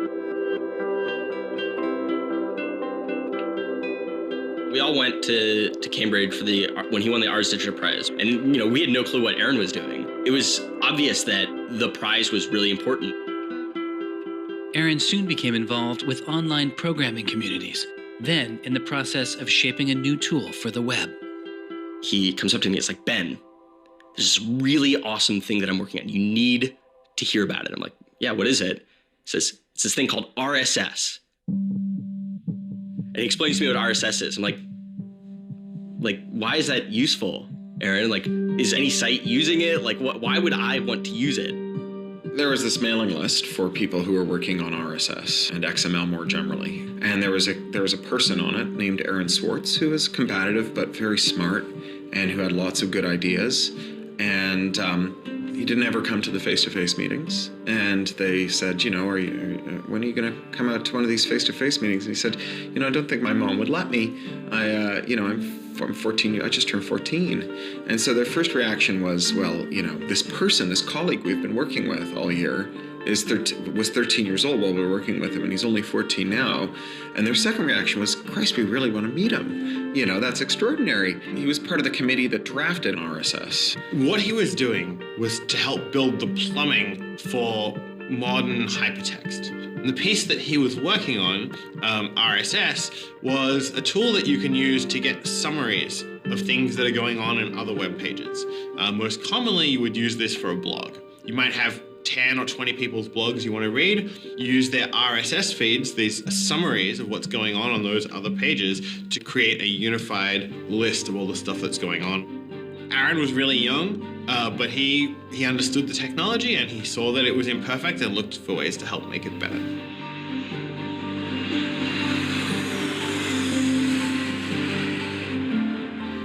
We all went to Cambridge for when he won the Ars Digita Prize. And, we had no clue what Aaron was doing. It was obvious that the prize was really important. Aaron soon became involved with online programming communities, then in the process of shaping a new tool for the web. He comes up to me, it's like, "Ben, there's this really awesome thing that I'm working on. You need to hear about it." I'm like, "Yeah, what is it?" He says, "It's this thing called RSS. And he explains to me what RSS is. I'm like, why is that useful, Aaron? Is any site using it? Why would I want to use it? There was this mailing list for people who were working on RSS and XML more generally. And there was a person on it named Aaron Swartz who was combative but very smart and who had lots of good ideas. And he didn't ever come to the face-to-face meetings. And they said, when are you going to come out to one of these face-to-face meetings? And he said, I don't think my mom would let me. I'm 14, I just turned 14. And so their first reaction was, this colleague we've been working with all year was 13 years old while we were working with him, and he's only 14 now. And their second reaction was, Christ, we really want to meet him. That's extraordinary. He was part of the committee that drafted RSS. What he was doing was to help build the plumbing for modern hypertext. And the piece that he was working on, RSS, was a tool that you can use to get summaries of things that are going on in other web pages. Most commonly, you would use this for a blog. You might have 10 or 20 people's blogs you want to read, use their RSS feeds, these summaries of what's going on those other pages, to create a unified list of all the stuff that's going on. Aaron was really young, but he understood the technology and he saw that it was imperfect and looked for ways to help make it better.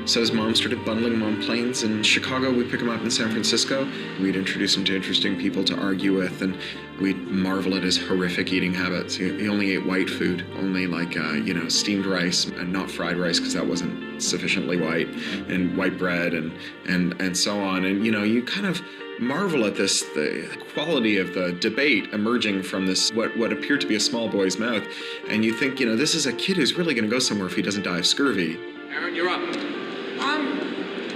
So his mom started bundling him on planes in Chicago. We'd pick him up in San Francisco. We'd introduce him to interesting people to argue with, and we'd marvel at his horrific eating habits. He only ate white food, only steamed rice and not fried rice because that wasn't sufficiently white, and white bread and so on. And, you kind of marvel at the quality of the debate emerging from this, what appeared to be a small boy's mouth. And you think, this is a kid who's really going to go somewhere if he doesn't die of scurvy. Aaron, you're up.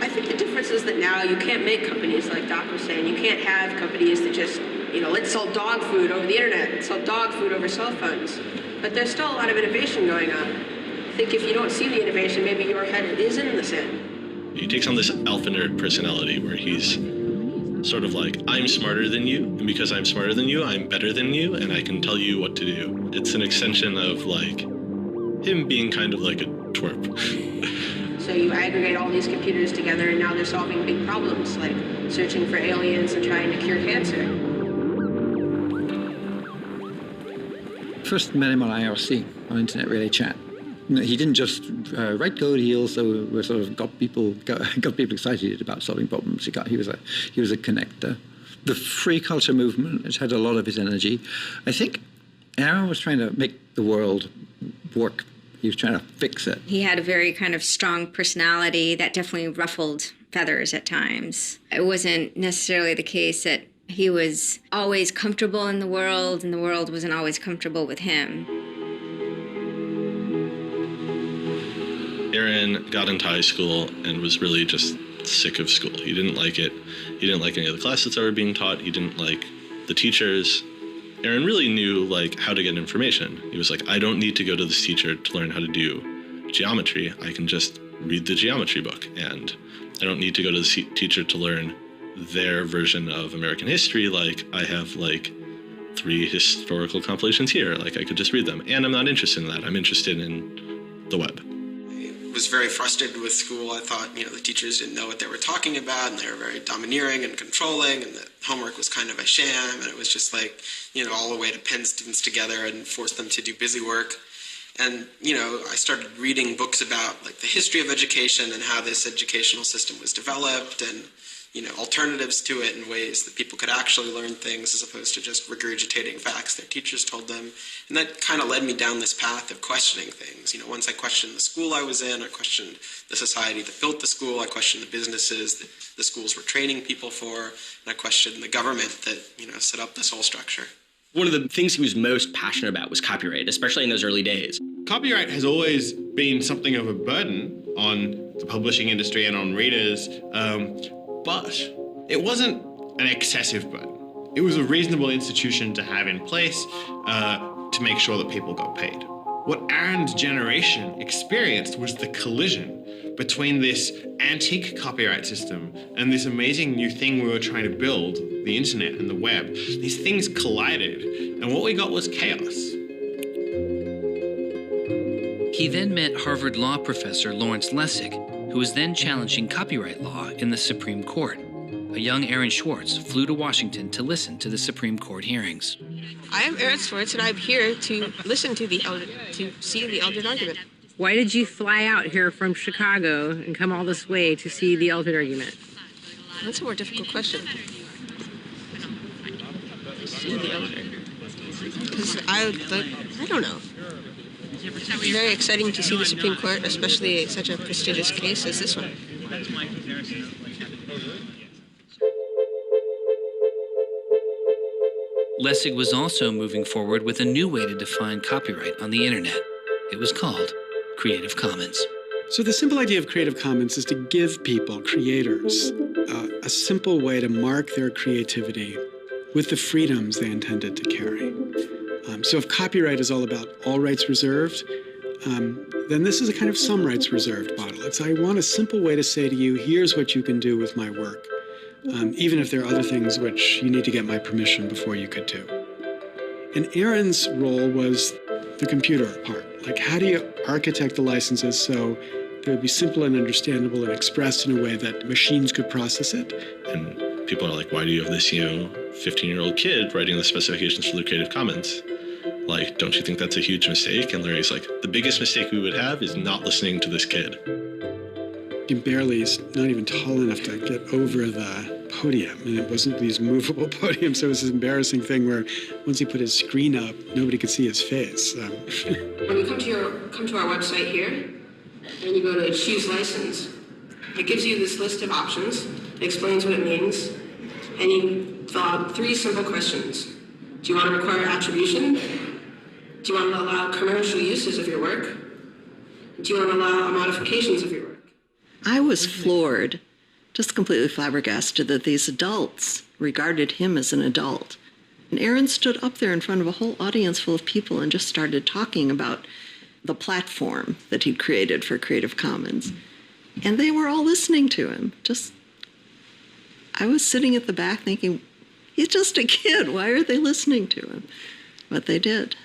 I think the difference is that now you can't make companies like Doc was saying. You can't have companies that just, let's sell dog food over the internet, let's sell dog food over cell phones. But there's still a lot of innovation going on. I think if you don't see the innovation, maybe your head is in the sand. He takes on this alpha nerd personality where he's sort of like, I'm smarter than you, and because I'm smarter than you, I'm better than you, and I can tell you what to do. It's an extension of him being kind of like a twerp. So you aggregate all these computers together and now they're solving big problems like searching for aliens and trying to cure cancer. First met him on IRC, on Internet Relay Chat. He didn't just write code, he also got people excited about solving problems. He was a connector. The free culture movement has had a lot of his energy. I think Aaron was trying to make the world work. He was trying to fix it. He had a very kind of strong personality that definitely ruffled feathers at times. It wasn't necessarily the case that he was always comfortable in the world and the world wasn't always comfortable with him. Aaron got into high school and was really just sick of school. He didn't like it. He didn't like any of the classes that were being taught. He didn't like the teachers. Aaron really knew how to get information. He was like, I don't need to go to this teacher to learn how to do geometry. I can just read the geometry book, and I don't need to go to the teacher to learn their version of American history. I have 3 historical compilations here. I could just read them, and I'm not interested in that. I'm interested in the web. I was very frustrated with school. I thought, the teachers didn't know what they were talking about, and they were very domineering and controlling, and the homework was kind of a sham, and it was just all a way to pin students together and force them to do busy work. And, I started reading books about the history of education and how this educational system was developed, and alternatives to it in ways that people could actually learn things as opposed to just regurgitating facts their teachers told them. And that kind of led me down this path of questioning things. Once I questioned the school I was in, I questioned the society that built the school, I questioned the businesses that the schools were training people for, and I questioned the government that, set up this whole structure. One of the things he was most passionate about was copyright, especially in those early days. Copyright has always been something of a burden on the publishing industry and on readers, but it wasn't an excessive burden. It was a reasonable institution to have in place to make sure that people got paid. What Aaron's generation experienced was the collision between this antique copyright system and this amazing new thing we were trying to build, the internet and the web. These things collided, and what we got was chaos. He then met Harvard law professor Lawrence Lessig, who was then challenging copyright law in the Supreme Court. a young Aaron Swartz flew to Washington to listen to the Supreme Court hearings. I am Aaron Swartz, and I'm here to listen to see the Eldred argument. Why did you fly out here from Chicago and come all this way to see the Eldred argument? That's a more difficult question. See the Eldred. Because I don't know. It's very exciting to see the Supreme Court, especially such a prestigious case as this one. Lessig was also moving forward with a new way to define copyright on the internet. It was called Creative Commons. So the simple idea of Creative Commons is to give people, creators, a simple way to mark their creativity with the freedoms they intended to carry. So if copyright is all about all rights reserved, then this is a kind of some rights reserved model. It's I want a simple way to say to you, here's what you can do with my work, even if there are other things which you need to get my permission before you could do. And Aaron's role was the computer part. Like, how do you architect the licenses so they would be simple and understandable and expressed in a way that machines could process it? And people are like, why do you have this, 15-year-old kid writing the specifications for the Creative Commons? Like, don't you think that's a huge mistake? And Larry's like, the biggest mistake we would have is not listening to this kid. He barely is not even tall enough to get over the podium. And it wasn't these movable podiums, so it was this embarrassing thing where once he put his screen up, nobody could see his face. When you come to our website here, and you go to choose license, it gives you this list of options, it explains what it means, and you fill out 3 simple questions. Do you want to require attribution? Do you want to allow commercial uses of your work? Do you want to allow modifications of your work? I was floored, just completely flabbergasted that these adults regarded him as an adult. And Aaron stood up there in front of a whole audience full of people and just started talking about the platform that he'd created for Creative Commons. And they were all listening to him. I was sitting at the back thinking, he's just a kid. Why are they listening to him? But they did.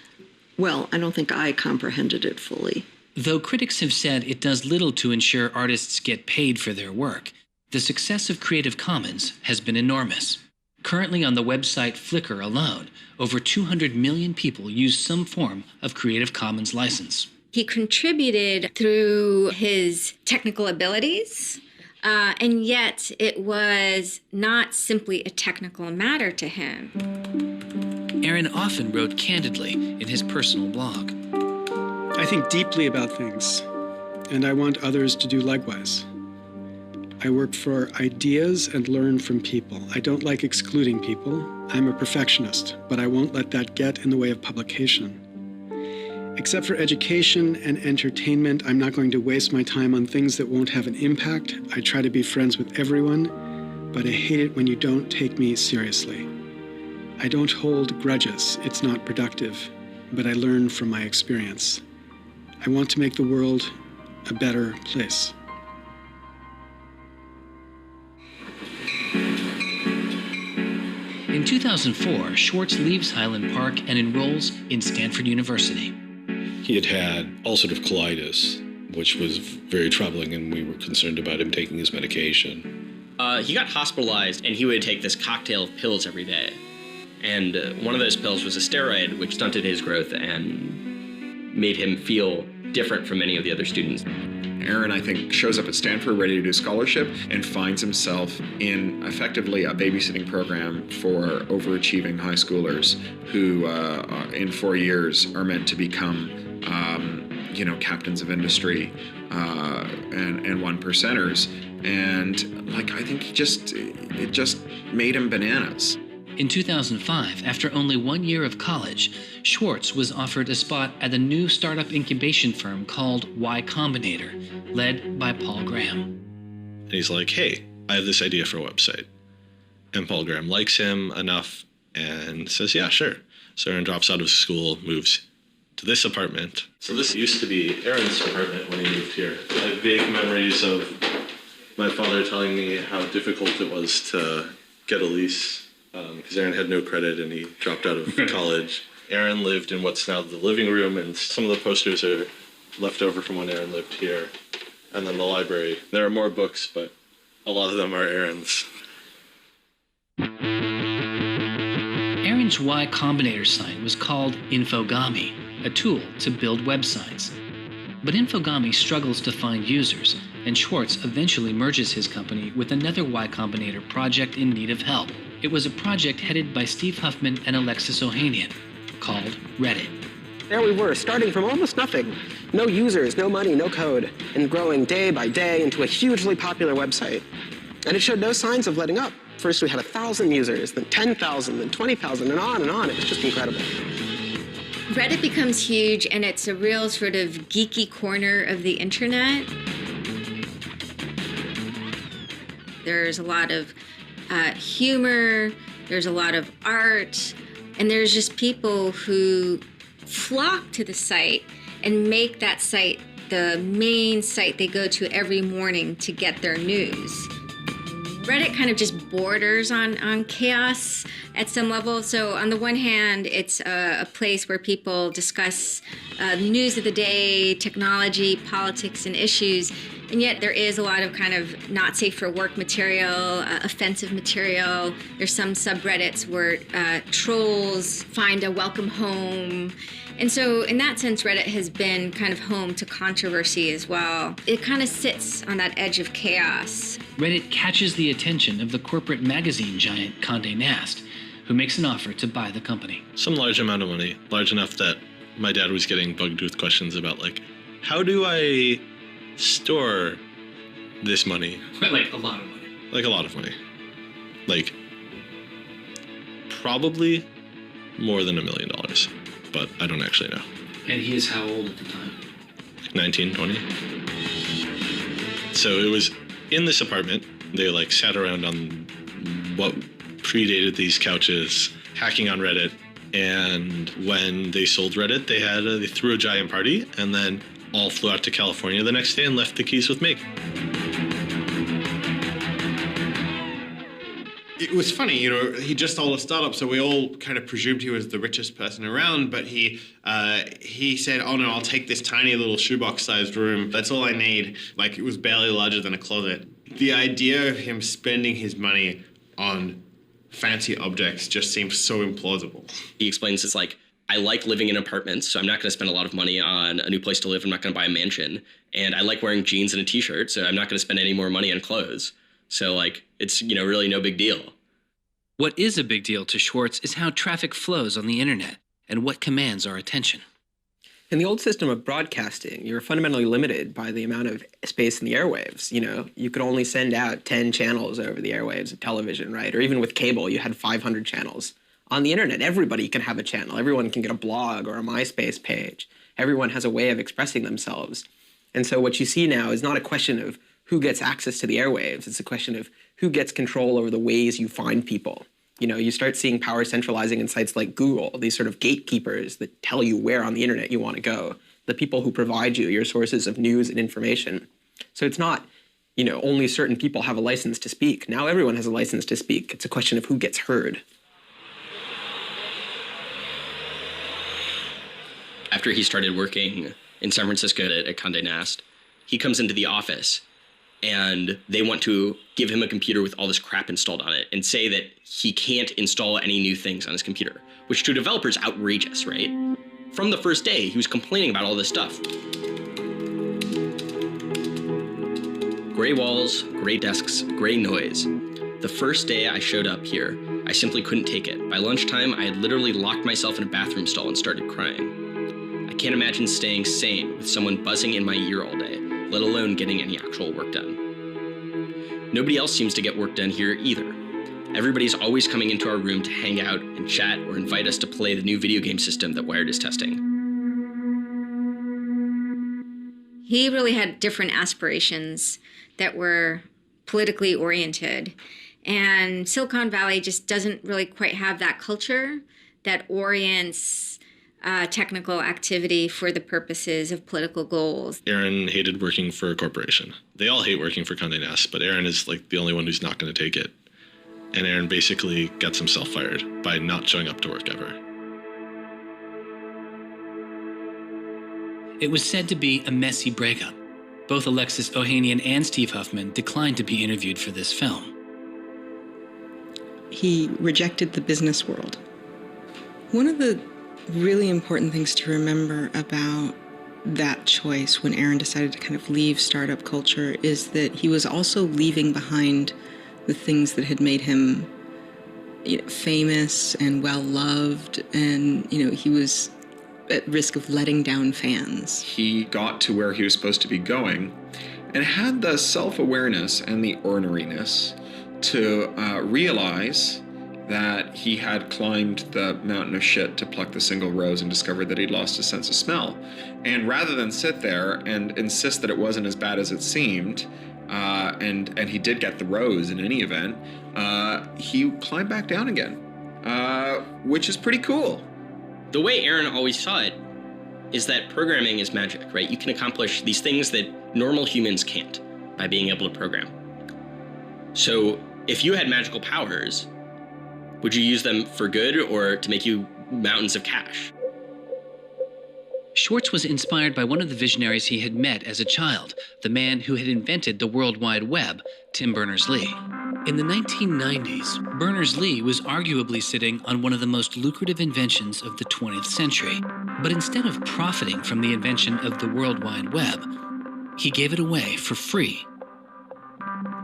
Well, I don't think I comprehended it fully. Though critics have said it does little to ensure artists get paid for their work, the success of Creative Commons has been enormous. Currently on the website Flickr alone, over 200 million people use some form of Creative Commons license. He contributed through his technical abilities, and yet it was not simply a technical matter to him. Aaron often wrote candidly in his personal blog. I think deeply about things, and I want others to do likewise. I work for ideas and learn from people. I don't like excluding people. I'm a perfectionist, but I won't let that get in the way of publication. Except for education and entertainment, I'm not going to waste my time on things that won't have an impact. I try to be friends with everyone, but I hate it when you don't take me seriously. I don't hold grudges. It's not productive, but I learn from my experience. I want to make the world a better place. In 2004, Swartz leaves Highland Park and enrolls in Stanford University. He had ulcerative colitis, which was very troubling, and we were concerned about him taking his medication. He got hospitalized, and he would take this cocktail of pills every day. And one of those pills was a steroid, which stunted his growth and made him feel different from many of the other students. Aaron, I think, shows up at Stanford ready to do scholarship and finds himself in effectively a babysitting program for overachieving high schoolers who, in 4 years, are meant to become, captains of industry and one percenters. And I think it just made him bananas. In 2005, after only 1 year of college, Swartz was offered a spot at a new startup incubation firm called Y Combinator, led by Paul Graham. And he's like, hey, I have this idea for a website. And Paul Graham likes him enough and says, yeah, sure. So Aaron drops out of school, moves to this apartment. So this used to be Aaron's apartment when he moved here. I have vague memories of my father telling me how difficult it was to get a lease because Aaron had no credit and he dropped out of college. Aaron lived in what's now the living room, and some of the posters are left over from when Aaron lived here. And then the library. There are more books, but a lot of them are Aaron's. Aaron's Y Combinator site was called Infogami, a tool to build websites. But Infogami struggles to find users, and Swartz eventually merges his company with another Y Combinator project in need of help. It was a project headed by Steve Huffman and Alexis Ohanian, called Reddit. There we were, starting from almost nothing. No users, no money, no code, and growing day by day into a hugely popular website. And it showed no signs of letting up. First we had 1,000 users, then 10,000, then 20,000, and on and on. It was just incredible. Reddit becomes huge, and it's a real sort of geeky corner of the internet. There's a lot of humor, there's a lot of art, and there's just people who flock to the site and make that site the main site they go to every morning to get their news. Reddit kind of just borders on chaos at some level. So on the one hand, it's a place where people discuss news of the day, technology, politics, and issues. And yet there is a lot of kind of not safe for work material, offensive material. There's some subreddits where trolls find a welcome home. And so in that sense, Reddit has been kind of home to controversy as well. It kind of sits on that edge of chaos. Reddit catches the attention of the corporate magazine giant Condé Nast, who makes an offer to buy the company. Some large amount of money, large enough that my dad was getting bugged with questions about, like, how do I store this money? Like a lot of money. Like a lot of money. Like, probably more than $1 million, but I don't actually know. And he is how old at the time? Like 19, 20. So it was in this apartment. They like sat around on what predated these couches, hacking on Reddit. And when they sold Reddit, they threw a giant party and then all flew out to California the next day and left the keys with me. It was funny, you know, he just sold a startup, so we all kind of presumed he was the richest person around, but he said, oh no, I'll take this tiny little shoebox-sized room. That's all I need. Like, it was barely larger than a closet. The idea of him spending his money on fancy objects just seems so implausible. He explains it's like, I like living in apartments, so I'm not going to spend a lot of money on a new place to live. I'm not going to buy a mansion. And I like wearing jeans and a t-shirt, so I'm not going to spend any more money on clothes. So, like, it's, you know, really no big deal. What is a big deal to Swartz is how traffic flows on the internet and what commands our attention. In the old system of broadcasting, you were fundamentally limited by the amount of space in the airwaves. You know, you could only send out 10 channels over the airwaves of television, right? Or even with cable, you had 500 channels. On the internet, everybody can have a channel. Everyone can get a blog or a MySpace page. Everyone has a way of expressing themselves. And so what you see now is not a question of who gets access to the airwaves. It's a question of who gets control over the ways you find people. You know, you start seeing power centralizing in sites like Google, these sort of gatekeepers that tell you where on the internet you want to go, the people who provide you your sources of news and information. So it's not, you know, only certain people have a license to speak. Now everyone has a license to speak. It's a question of who gets heard. After he started working in San Francisco at Condé Nast, he comes into the office and they want to give him a computer with all this crap installed on it and say that he can't install any new things on his computer, which to developers is outrageous, right? From the first day, he was complaining about all this stuff. Gray walls, gray desks, gray noise. The first day I showed up here, I simply couldn't take it. By lunchtime, I had literally locked myself in a bathroom stall and started crying. I can't imagine staying sane with someone buzzing in my ear all day, let alone getting any actual work done. Nobody else seems to get work done here either. Everybody's always coming into our room to hang out and chat or invite us to play the new video game system that Wired is testing. He really had different aspirations that were politically oriented. And Silicon Valley just doesn't really quite have that culture that orients technical activity for the purposes of political goals. Aaron hated working for a corporation. They all hate working for Condé Nast, but Aaron is like the only one who's not going to take it. And Aaron basically gets himself fired by not showing up to work ever. It was said to be a messy breakup. Both Alexis Ohanian and Steve Huffman declined to be interviewed for this film. he rejected the business world. One of the really important things to remember about that choice when Aaron decided to kind of leave startup culture is that he was also leaving behind the things that had made him famous and well-loved, and he was at risk of letting down fans. He got to where he was supposed to be going and had the self-awareness and the orneriness to realize that he had climbed the mountain of shit to pluck the single rose and discovered that he'd lost his sense of smell. And rather than sit there and insist that it wasn't as bad as it seemed, and he did get the rose in any event, he climbed back down again, which is pretty cool. The way Aaron always saw it is that programming is magic, right? You can accomplish these things that normal humans can't by being able to program. So if you had magical powers, would you use them for good or to make you mountains of cash? Swartz was inspired by one of the visionaries he had met as a child, the man who had invented the World Wide Web, Tim Berners-Lee. In the 1990s, Berners-Lee was arguably sitting on one of the most lucrative inventions of the 20th century. But instead of profiting from the invention of the World Wide Web, he gave it away for free.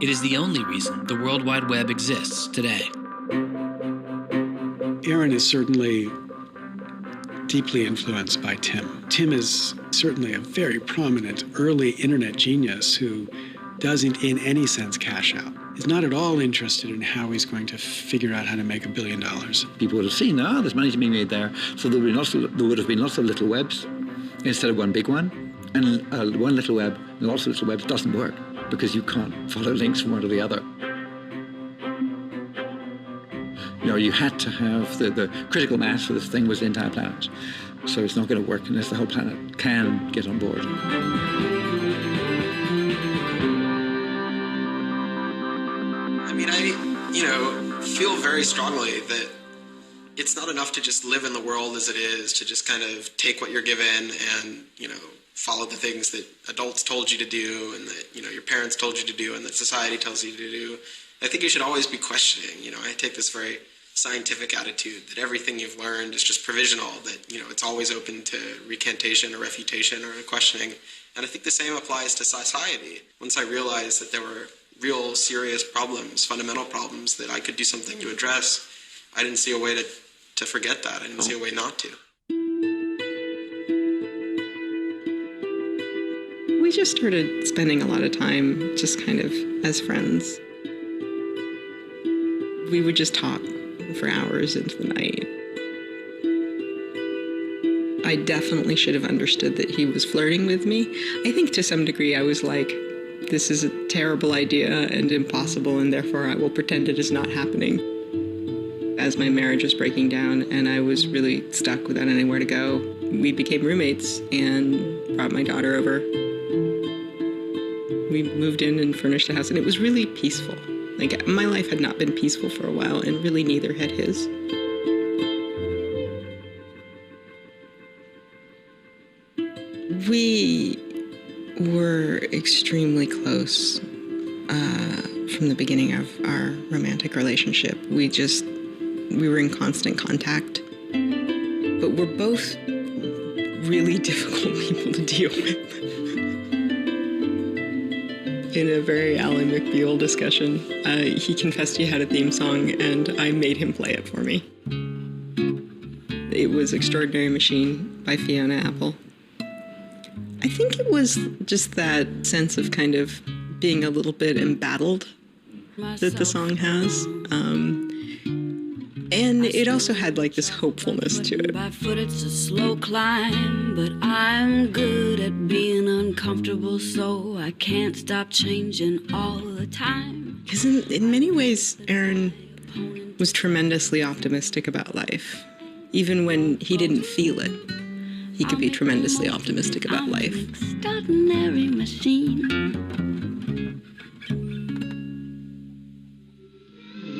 It is the only reason the World Wide Web exists today. Aaron is certainly deeply influenced by Tim. Tim is certainly a very prominent early internet genius who doesn't in any sense cash out. He's not at all interested in how he's going to figure out how to make $1 billion. People would have seen, there's money to be made there. So there would have been lots of little webs instead of one big one. And one little web and lots of little webs doesn't work because you can't follow links from one to the other. You had to have the critical mass for this thing was the entire planet. So it's not going to work unless the whole planet can get on board. I mean, I feel very strongly that it's not enough to just live in the world as it is, to just kind of take what you're given and, follow the things that adults told you to do and that, your parents told you to do and that society tells you to do. I think you should always be questioning. I take this very scientific attitude that everything you've learned is just provisional, that, it's always open to recantation or refutation or questioning. And I think the same applies to society. Once I realized that there were real serious problems, fundamental problems that I could do something to address, I didn't see a way to forget that. I didn't see a way not to. We just started spending a lot of time just kind of as friends. We would just talk for hours into the night. I definitely should have understood that he was flirting with me. I think to some degree I was like, this is a terrible idea and impossible, and therefore I will pretend it is not happening. As my marriage was breaking down and I was really stuck without anywhere to go, we became roommates and brought my daughter over. We moved in and furnished a house, and it was really peaceful. Like, my life had not been peaceful for a while, and really neither had his. We were extremely close from the beginning of our romantic relationship. We were in constant contact. But we're both really difficult people to deal with. In a very Alan McBeal discussion, he confessed he had a theme song, and I made him play it for me. It was Extraordinary Machine by Fiona Apple. I think it was just that sense of kind of being a little bit embattled that the song has. And it also had like this hopefulness to it. By foot it's a slow climb, but I'm good at being uncomfortable, so I can't stop changing all the time. Because in many ways, Aaron was tremendously optimistic about life. Even when he didn't feel it, he could be tremendously optimistic about life. Extraordinary machine.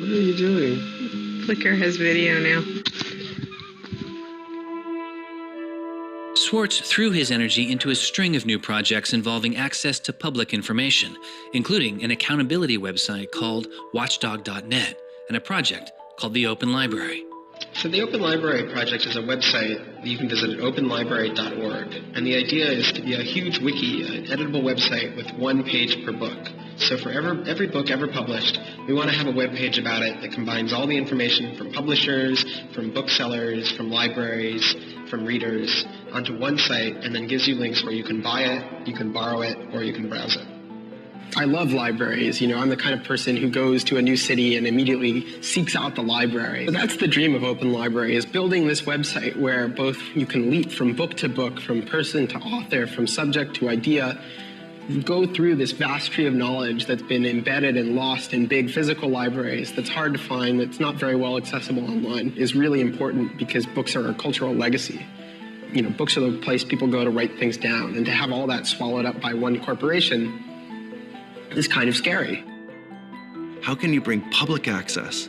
What are you doing? Flickr has video now. Swartz threw his energy into a string of new projects involving access to public information, including an accountability website called watchdog.net and a project called the Open Library. So the Open Library Project is a website that you can visit at openlibrary.org. And the idea is to be a huge wiki, an editable website with one page per book. So for every book ever published, we want to have a web page about it that combines all the information from publishers, from booksellers, from libraries, from readers onto one site, and then gives you links where you can buy it, you can borrow it, or you can browse it. I love libraries. I'm the kind of person who goes to a new city and immediately seeks out the library. So that's the dream of Open Library, is building this website where both you can leap from book to book, from person to author, from subject to idea, go through this vast tree of knowledge that's been embedded and lost in big physical libraries that's hard to find, that's not very well accessible online, is really important because books are a cultural legacy. Books are the place people go to write things down, and to have all that swallowed up by one corporation is kind of scary. How can you bring public access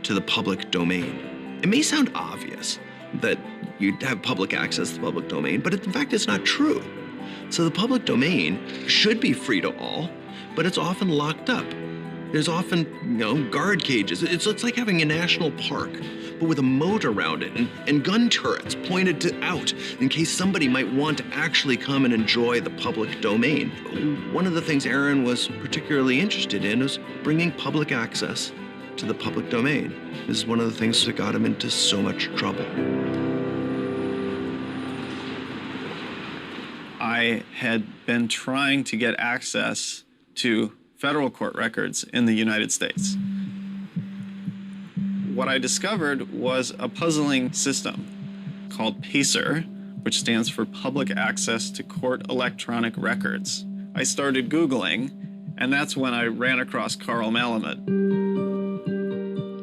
to the public domain? It may sound obvious that you'd have public access to the public domain, but in fact, it's not true. So the public domain should be free to all, but it's often locked up. There's often, guard cages. It's like having a national park, but with a moat around it and gun turrets pointed out in case somebody might want to actually come and enjoy the public domain. One of the things Aaron was particularly interested in is bringing public access to the public domain. This is one of the things that got him into so much trouble. I had been trying to get access to federal court records in the United States. What I discovered was a puzzling system called PACER, which stands for Public Access to Court Electronic Records. I started Googling, and that's when I ran across Carl Malamud.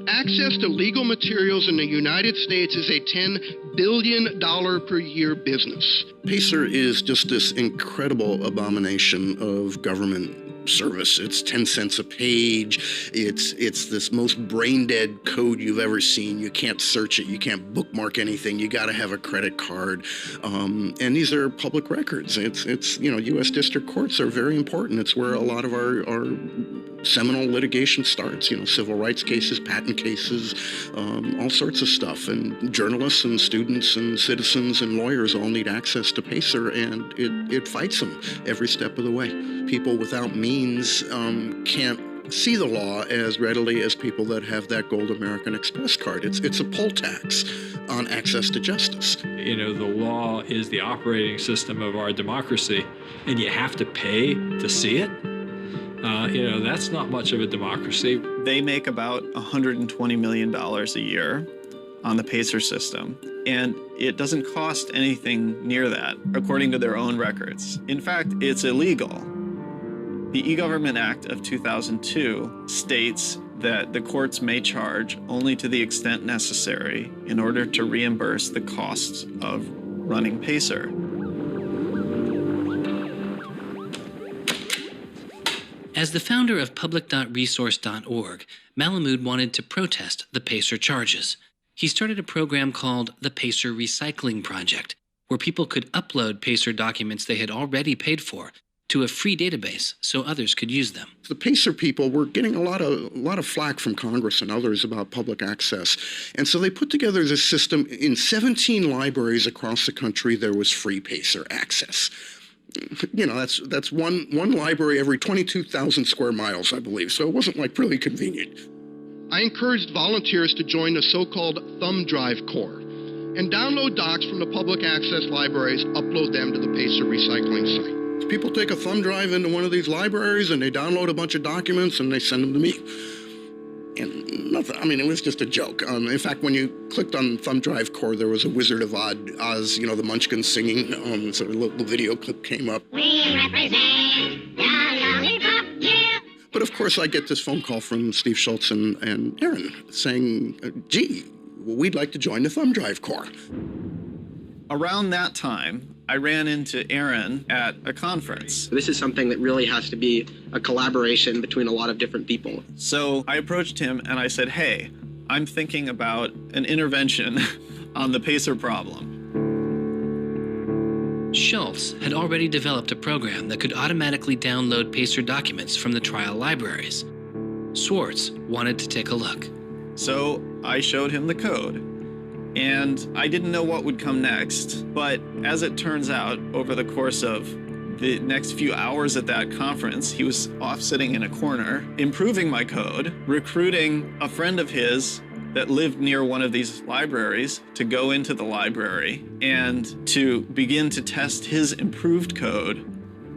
Access to legal materials in the United States is a $10 billion per year business. PACER is just this incredible abomination of government service. It's 10 cents a page. It's this most brain-dead code you've ever seen. You can't search it. You can't bookmark anything. You got to have a credit card. And these are public records. It's U.S. district courts are very important. It's where a lot of our seminal litigation starts. Civil rights cases, patent cases, all sorts of stuff. And journalists and students and citizens and lawyers all need access to PACER, and it fights them every step of the way. People without means can't see the law as readily as people that have that gold American Express card. It's a poll tax on access to justice. The law is the operating system of our democracy, and you have to pay to see it. That's not much of a democracy. They make about $120 million a year on the PACER system, and it doesn't cost anything near that, according to their own records. In fact, it's illegal. The E-Government Act of 2002 states that the courts may charge only to the extent necessary in order to reimburse the costs of running PACER. As the founder of public.resource.org, Malamud wanted to protest the PACER charges. He started a program called the PACER Recycling Project, where people could upload PACER documents they had already paid for to a free database so others could use them. The PACER people were getting a lot of flack from Congress and others about public access. And so they put together this system. In 17 libraries across the country, there was free PACER access. That's one library every 22,000 square miles, I believe. So it wasn't really convenient. I encouraged volunteers to join the so-called Thumb Drive Corps and download docs from the public access libraries, upload them to the PACER recycling site. People take a thumb drive into one of these libraries and they download a bunch of documents and they send them to me. And nothing, it was just a joke. In fact, when you clicked on Thumb Drive Core, there was a Wizard of Oz, the Munchkins singing. So a little video clip came up. We represent the lollipop, yeah. But of course, I get this phone call from Steve Schultz and Aaron saying, gee, we'd like to join the Thumb Drive Corps. Around that time, I ran into Aaron at a conference. This is something that really has to be a collaboration between a lot of different people. So I approached him and I said, hey, I'm thinking about an intervention on the PACER problem. Schultz had already developed a program that could automatically download PACER documents from the trial libraries. Swartz wanted to take a look. So I showed him the code. And I didn't know what would come next. But as it turns out, over the course of the next few hours at that conference, he was off sitting in a corner, improving my code, recruiting a friend of his that lived near one of these libraries to go into the library and to begin to test his improved code,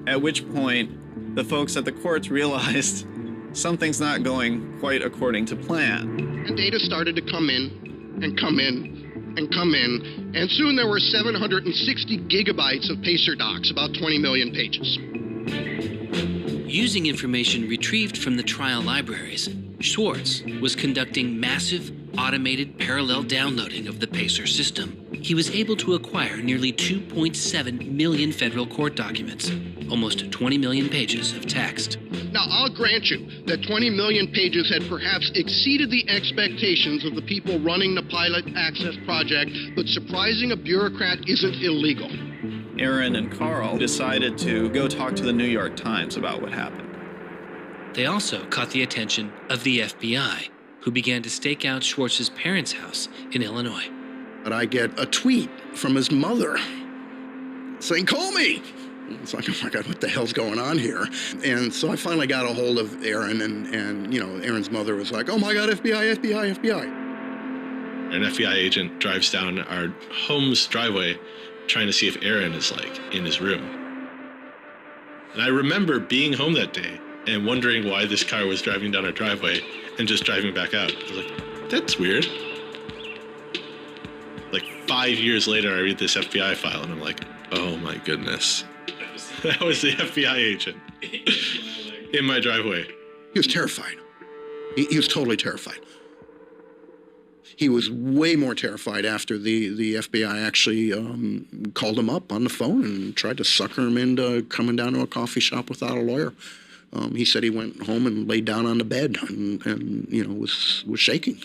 at which point the folks at the courts realized something's not going quite according to plan. And data started to come in and come in and come in, and soon there were 760 gigabytes of Pacer docs, about 20 million pages. Using information retrieved from the trial libraries, Swartz was conducting massive, automated parallel downloading of the Pacer system. He was able to acquire nearly 2.7 million federal court documents, almost 20 million pages of text. Now, I'll grant you that 20 million pages had perhaps exceeded the expectations of the people running the Pilot Access Project, but surprising a bureaucrat isn't illegal. Aaron and Carl decided to go talk to the New York Times about what happened. They also caught the attention of the FBI, who began to stake out Swartz's parents' house in Illinois. But I get a tweet from his mother saying, "Call me." It's like, oh my God, what the hell's going on here? And so I finally got a hold of Aaron, and you know, Aaron's mother was like, "Oh my God, FBI, FBI, FBI." An FBI agent drives down our home's driveway trying to see if Aaron is like in his room. And I remember being home that day and wondering why this car was driving down our driveway and just driving back out. I was like, that's weird. Like 5 years later, I read this FBI file and I'm like, oh my goodness. That was the FBI agent in my driveway. He was terrified. He was totally terrified. He was way more terrified after the FBI actually called him up on the phone and tried to sucker him into coming down to a coffee shop without a lawyer. He said he went home and laid down on the bed and you know, was shaking.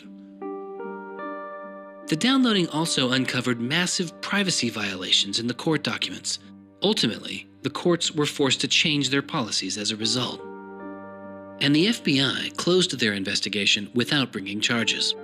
The downloading also uncovered massive privacy violations in the court documents. Ultimately, the courts were forced to change their policies as a result. And the FBI closed their investigation without bringing charges.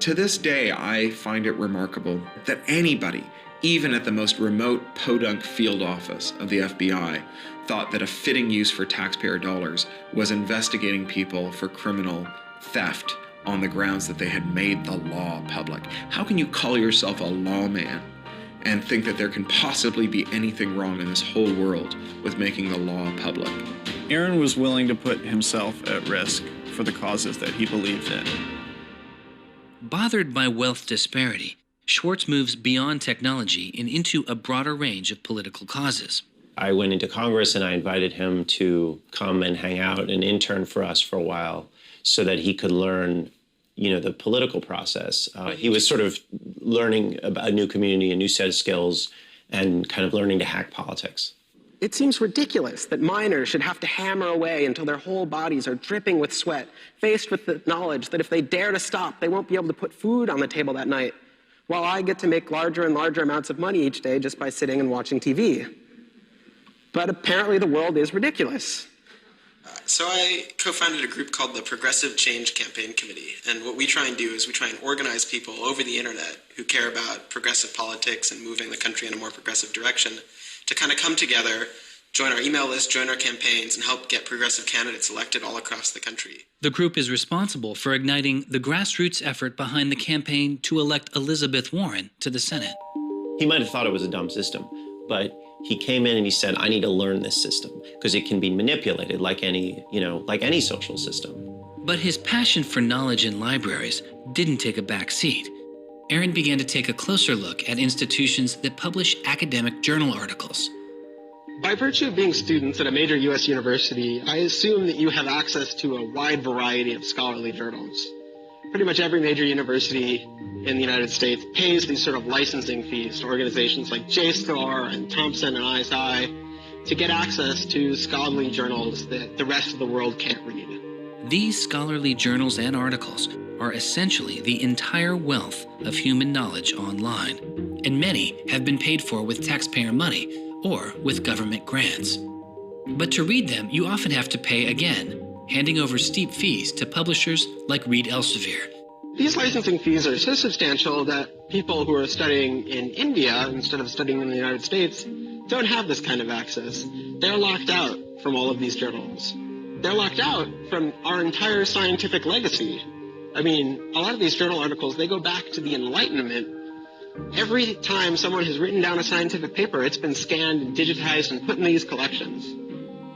To this day, I find it remarkable that anybody, even at the most remote podunk field office of the FBI, thought that a fitting use for taxpayer dollars was investigating people for criminal theft on the grounds that they had made the law public. How can you call yourself a lawman and think that there can possibly be anything wrong in this whole world with making the law public? Aaron was willing to put himself at risk for the causes that he believed in. Bothered by wealth disparity, Swartz moves beyond technology and into a broader range of political causes. I went into Congress and I invited him to come and hang out and intern for us for a while so that he could learn, you know, the political process. He was sort of learning about a new community, a new set of skills, and kind of learning to hack politics. It seems ridiculous that miners should have to hammer away until their whole bodies are dripping with sweat, faced with the knowledge that if they dare to stop, they won't be able to put food on the table that night, while I get to make larger and larger amounts of money each day just by sitting and watching TV. But apparently the world is ridiculous. So I co-founded a group called the Progressive Change Campaign Committee. And what we try and do is we try and organize people over the internet who care about progressive politics and moving the country in a more progressive direction to kind of come together, join our email list, join our campaigns, and help get progressive candidates elected all across the country. The group is responsible for igniting the grassroots effort behind the campaign to elect Elizabeth Warren to the Senate. He might have thought it was a dumb system, but he came in and he said, I need to learn this system because it can be manipulated like any social system. But his passion for knowledge in libraries didn't take a back seat. Aaron began to take a closer look at institutions that publish academic journal articles. By virtue of being students at a major U.S. university, I assume that you have access to a wide variety of scholarly journals. Pretty much every major university in the United States pays these sort of licensing fees to organizations like JSTOR and Thomson and ISI to get access to scholarly journals that the rest of the world can't read. These scholarly journals and articles are essentially the entire wealth of human knowledge online, and many have been paid for with taxpayer money or with government grants. But to read them, you often have to pay again, handing over steep fees to publishers like Reed Elsevier. These licensing fees are so substantial that people who are studying in India instead of studying in the United States don't have this kind of access. They're locked out from all of these journals. They're locked out from our entire scientific legacy. I mean, a lot of these journal articles, they go back to the Enlightenment. Every time someone has written down a scientific paper, it's been scanned and digitized and put in these collections.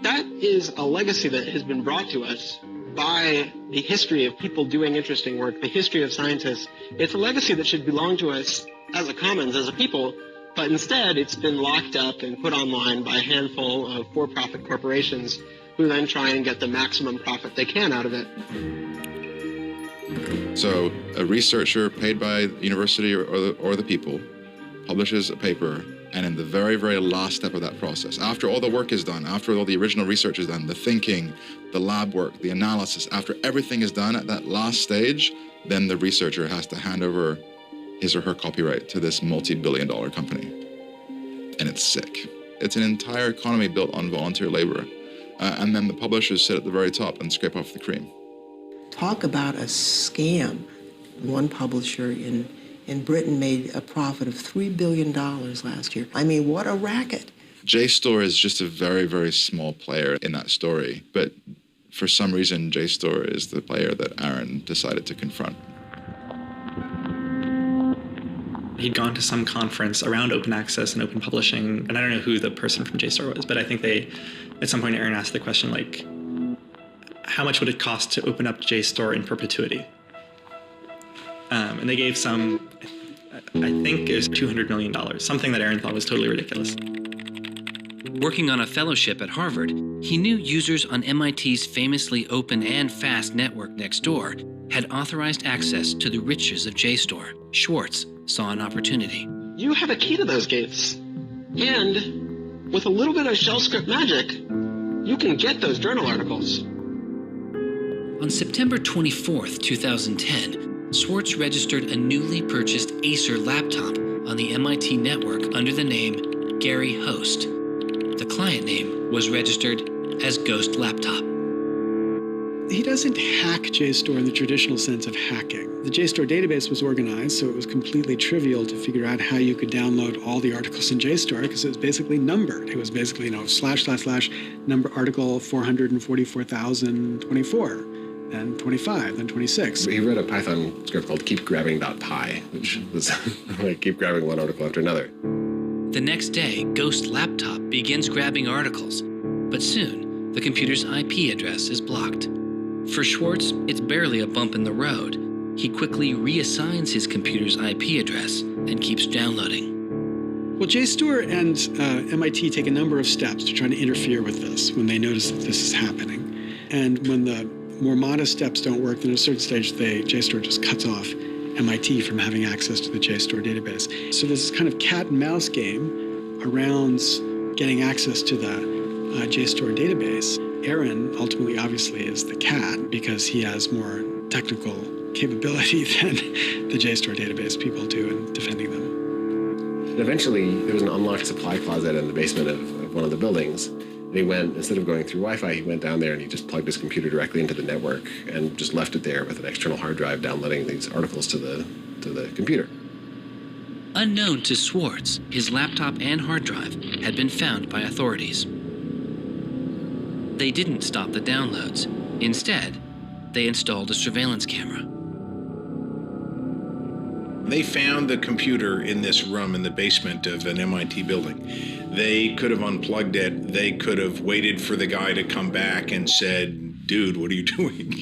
That is a legacy that has been brought to us by the history of people doing interesting work, the history of scientists. It's a legacy that should belong to us as a commons, as a people, but instead it's been locked up and put online by a handful of for-profit corporations who then try and get the maximum profit they can out of it. So a researcher paid by the university or the people publishes a paper, and in the very, very last step of that process, after all the work is done, after all the original research is done, the thinking, the lab work, the analysis, after everything is done at that last stage, then the researcher has to hand over his or her copyright to this multi-billion-dollar company. And it's sick. It's an entire economy built on volunteer labor. And then the publishers sit at the very top and scrape off the cream. Talk about a scam. One publisher in Britain made a profit of $3 billion last year. I mean, what a racket. JSTOR is just a very, very small player in that story. But for some reason, JSTOR is the player that Aaron decided to confront. He'd gone to some conference around open access and open publishing, and I don't know who the person from JSTOR was, but I think at some point Aaron asked the question, like, how much would it cost to open up JSTOR in perpetuity? And they gave some, I think it was $200 million, something that Aaron thought was totally ridiculous. Working on a fellowship at Harvard, he knew users on MIT's famously open and fast network Nextdoor had authorized access to the riches of JSTOR. Swartz saw an opportunity. You have a key to those gates. And with a little bit of shell script magic, you can get those journal articles. On September 24th, 2010, Swartz registered a newly purchased Acer laptop on the MIT network under the name Gary Host. The client name was registered as Ghost Laptop. He doesn't hack JSTOR in the traditional sense of hacking. The JSTOR database was organized, so it was completely trivial to figure out how you could download all the articles in JSTOR because it was basically numbered. It was basically, / number article 444,024, then 25, then 26. He wrote a Python script called keepgrabbing.py, which was like keep grabbing one article after another. The next day, Ghost Laptop begins grabbing articles, but soon the computer's IP address is blocked. For Swartz, it's barely a bump in the road. He quickly reassigns his computer's IP address and keeps downloading. Well, JSTOR and MIT take a number of steps to try to interfere with this when they notice that this is happening. And when the more modest steps don't work, then at a certain stage, JSTOR just cuts off MIT from having access to the JSTOR database. So there's this kind of cat and mouse game around getting access to the JSTOR database. Aaron ultimately, obviously, is the cat because he has more technical capability than the JSTOR database people do in defending them. And eventually, there was an unlocked supply closet in the basement of one of the buildings. And he went, instead of going through Wi-Fi, he went down there and he just plugged his computer directly into the network and just left it there with an external hard drive downloading these articles to the computer. Unknown to Swartz, his laptop and hard drive had been found by authorities. They didn't stop the downloads. Instead, they installed a surveillance camera. They found the computer in this room in the basement of an MIT building. They could have unplugged it. They could have waited for the guy to come back and said, dude, what are you doing?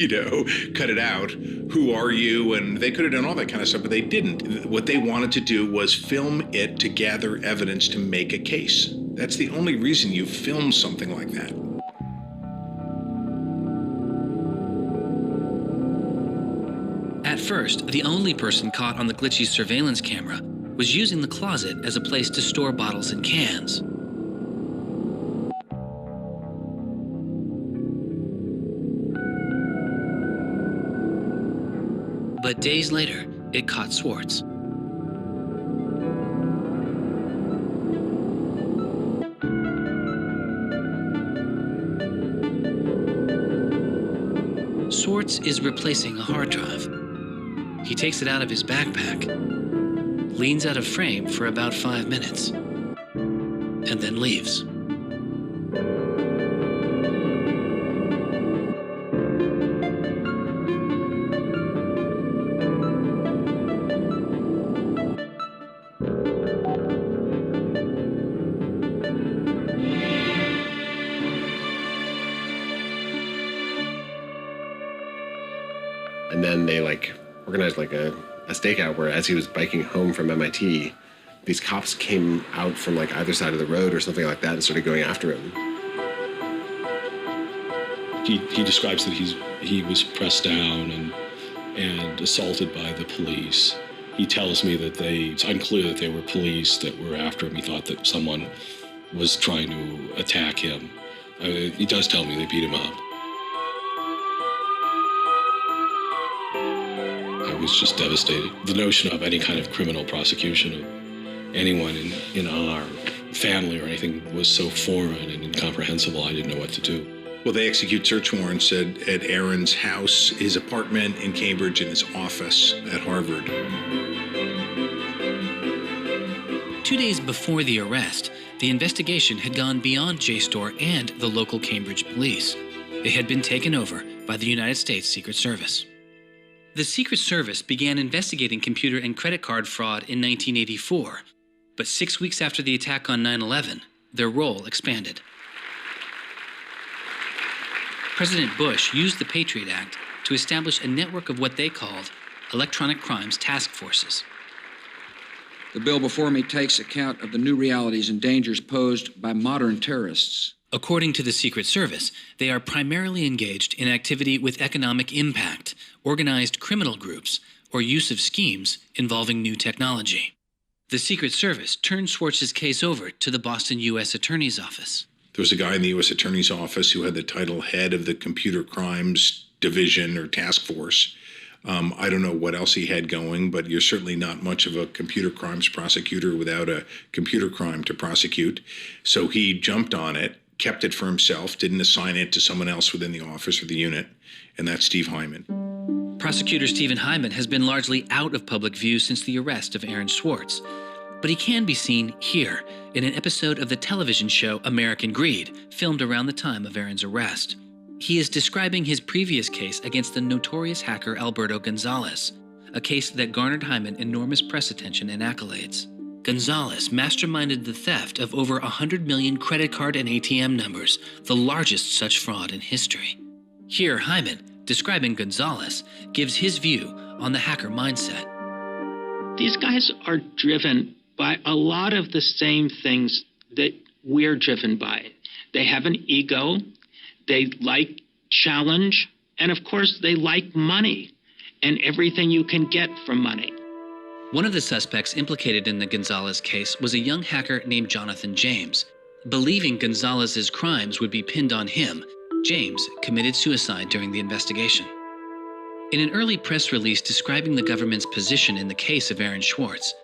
Cut it out. Who are you? And they could have done all that kind of stuff, but they didn't. What they wanted to do was film it to gather evidence to make a case. That's the only reason you film something like that. At first, the only person caught on the glitchy surveillance camera was using the closet as a place to store bottles and cans. But days later, it caught Swartz. Swartz is replacing a hard drive. He takes it out of his backpack, leans out of frame for about 5 minutes, and then leaves. And then they organized a stakeout where, as he was biking home from MIT, these cops came out from either side of the road or something like that and started going after him. He describes that he was pressed down and assaulted by the police. He tells me that it's unclear that they were police that were after him. He thought that someone was trying to attack him. He does tell me they beat him up. I was just devastated. The notion of any kind of criminal prosecution of anyone in our family or anything was so foreign and incomprehensible, I didn't know what to do. Well, they execute search warrants at Aaron's house, his apartment in Cambridge, and his office at Harvard. 2 days before the arrest, the investigation had gone beyond JSTOR and the local Cambridge police. It had been taken over by the United States Secret Service. The Secret Service began investigating computer and credit card fraud in 1984, but 6 weeks after the attack on 9/11, their role expanded. President Bush used the Patriot Act to establish a network of what they called electronic crimes task forces. The bill before me takes account of the new realities and dangers posed by modern terrorists. According to the Secret Service, they are primarily engaged in activity with economic impact, organized criminal groups, or use of schemes involving new technology. The Secret Service turned Swartz's case over to the Boston U.S. Attorney's Office. There was a guy in the U.S. Attorney's Office who had the title head of the Computer Crimes Division or Task Force. I don't know what else he had going, but you're certainly not much of a computer crimes prosecutor without a computer crime to prosecute. So he jumped on it, kept it for himself, didn't assign it to someone else within the office or the unit, and that's Steve Hyman. Prosecutor Stephen Hyman has been largely out of public view since the arrest of Aaron Swartz, but he can be seen here in an episode of the television show American Greed, filmed around the time of Aaron's arrest. He is describing his previous case against the notorious hacker Alberto Gonzalez, a case that garnered Hyman enormous press attention and accolades. Gonzalez masterminded the theft of over 100 million credit card and ATM numbers, the largest such fraud in history. Here, Hyman, describing Gonzalez, gives his view on the hacker mindset. These guys are driven by a lot of the same things that we're driven by. They have an ego, they like challenge, and of course they like money and everything you can get from money. One of the suspects implicated in the Gonzalez case was a young hacker named Jonathan James. Believing Gonzalez's crimes would be pinned on him, James committed suicide during the investigation. In an early press release describing the government's position in the case of Aaron Swartz,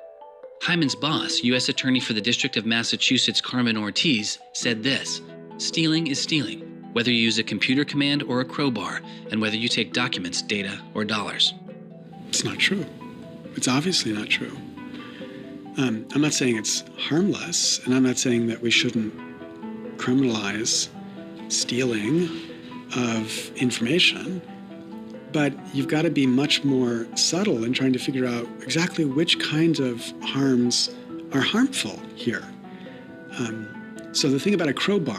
Hyman's boss, U.S. Attorney for the District of Massachusetts Carmen Ortiz, said this: "Stealing is stealing, whether you use a computer command or a crowbar, and whether you take documents, data, or dollars." It's not true. It's obviously not true. I'm not saying it's harmless, and I'm not saying that we shouldn't criminalize stealing of information, but you've got to be much more subtle in trying to figure out exactly which kinds of harms are harmful here. So the thing about a crowbar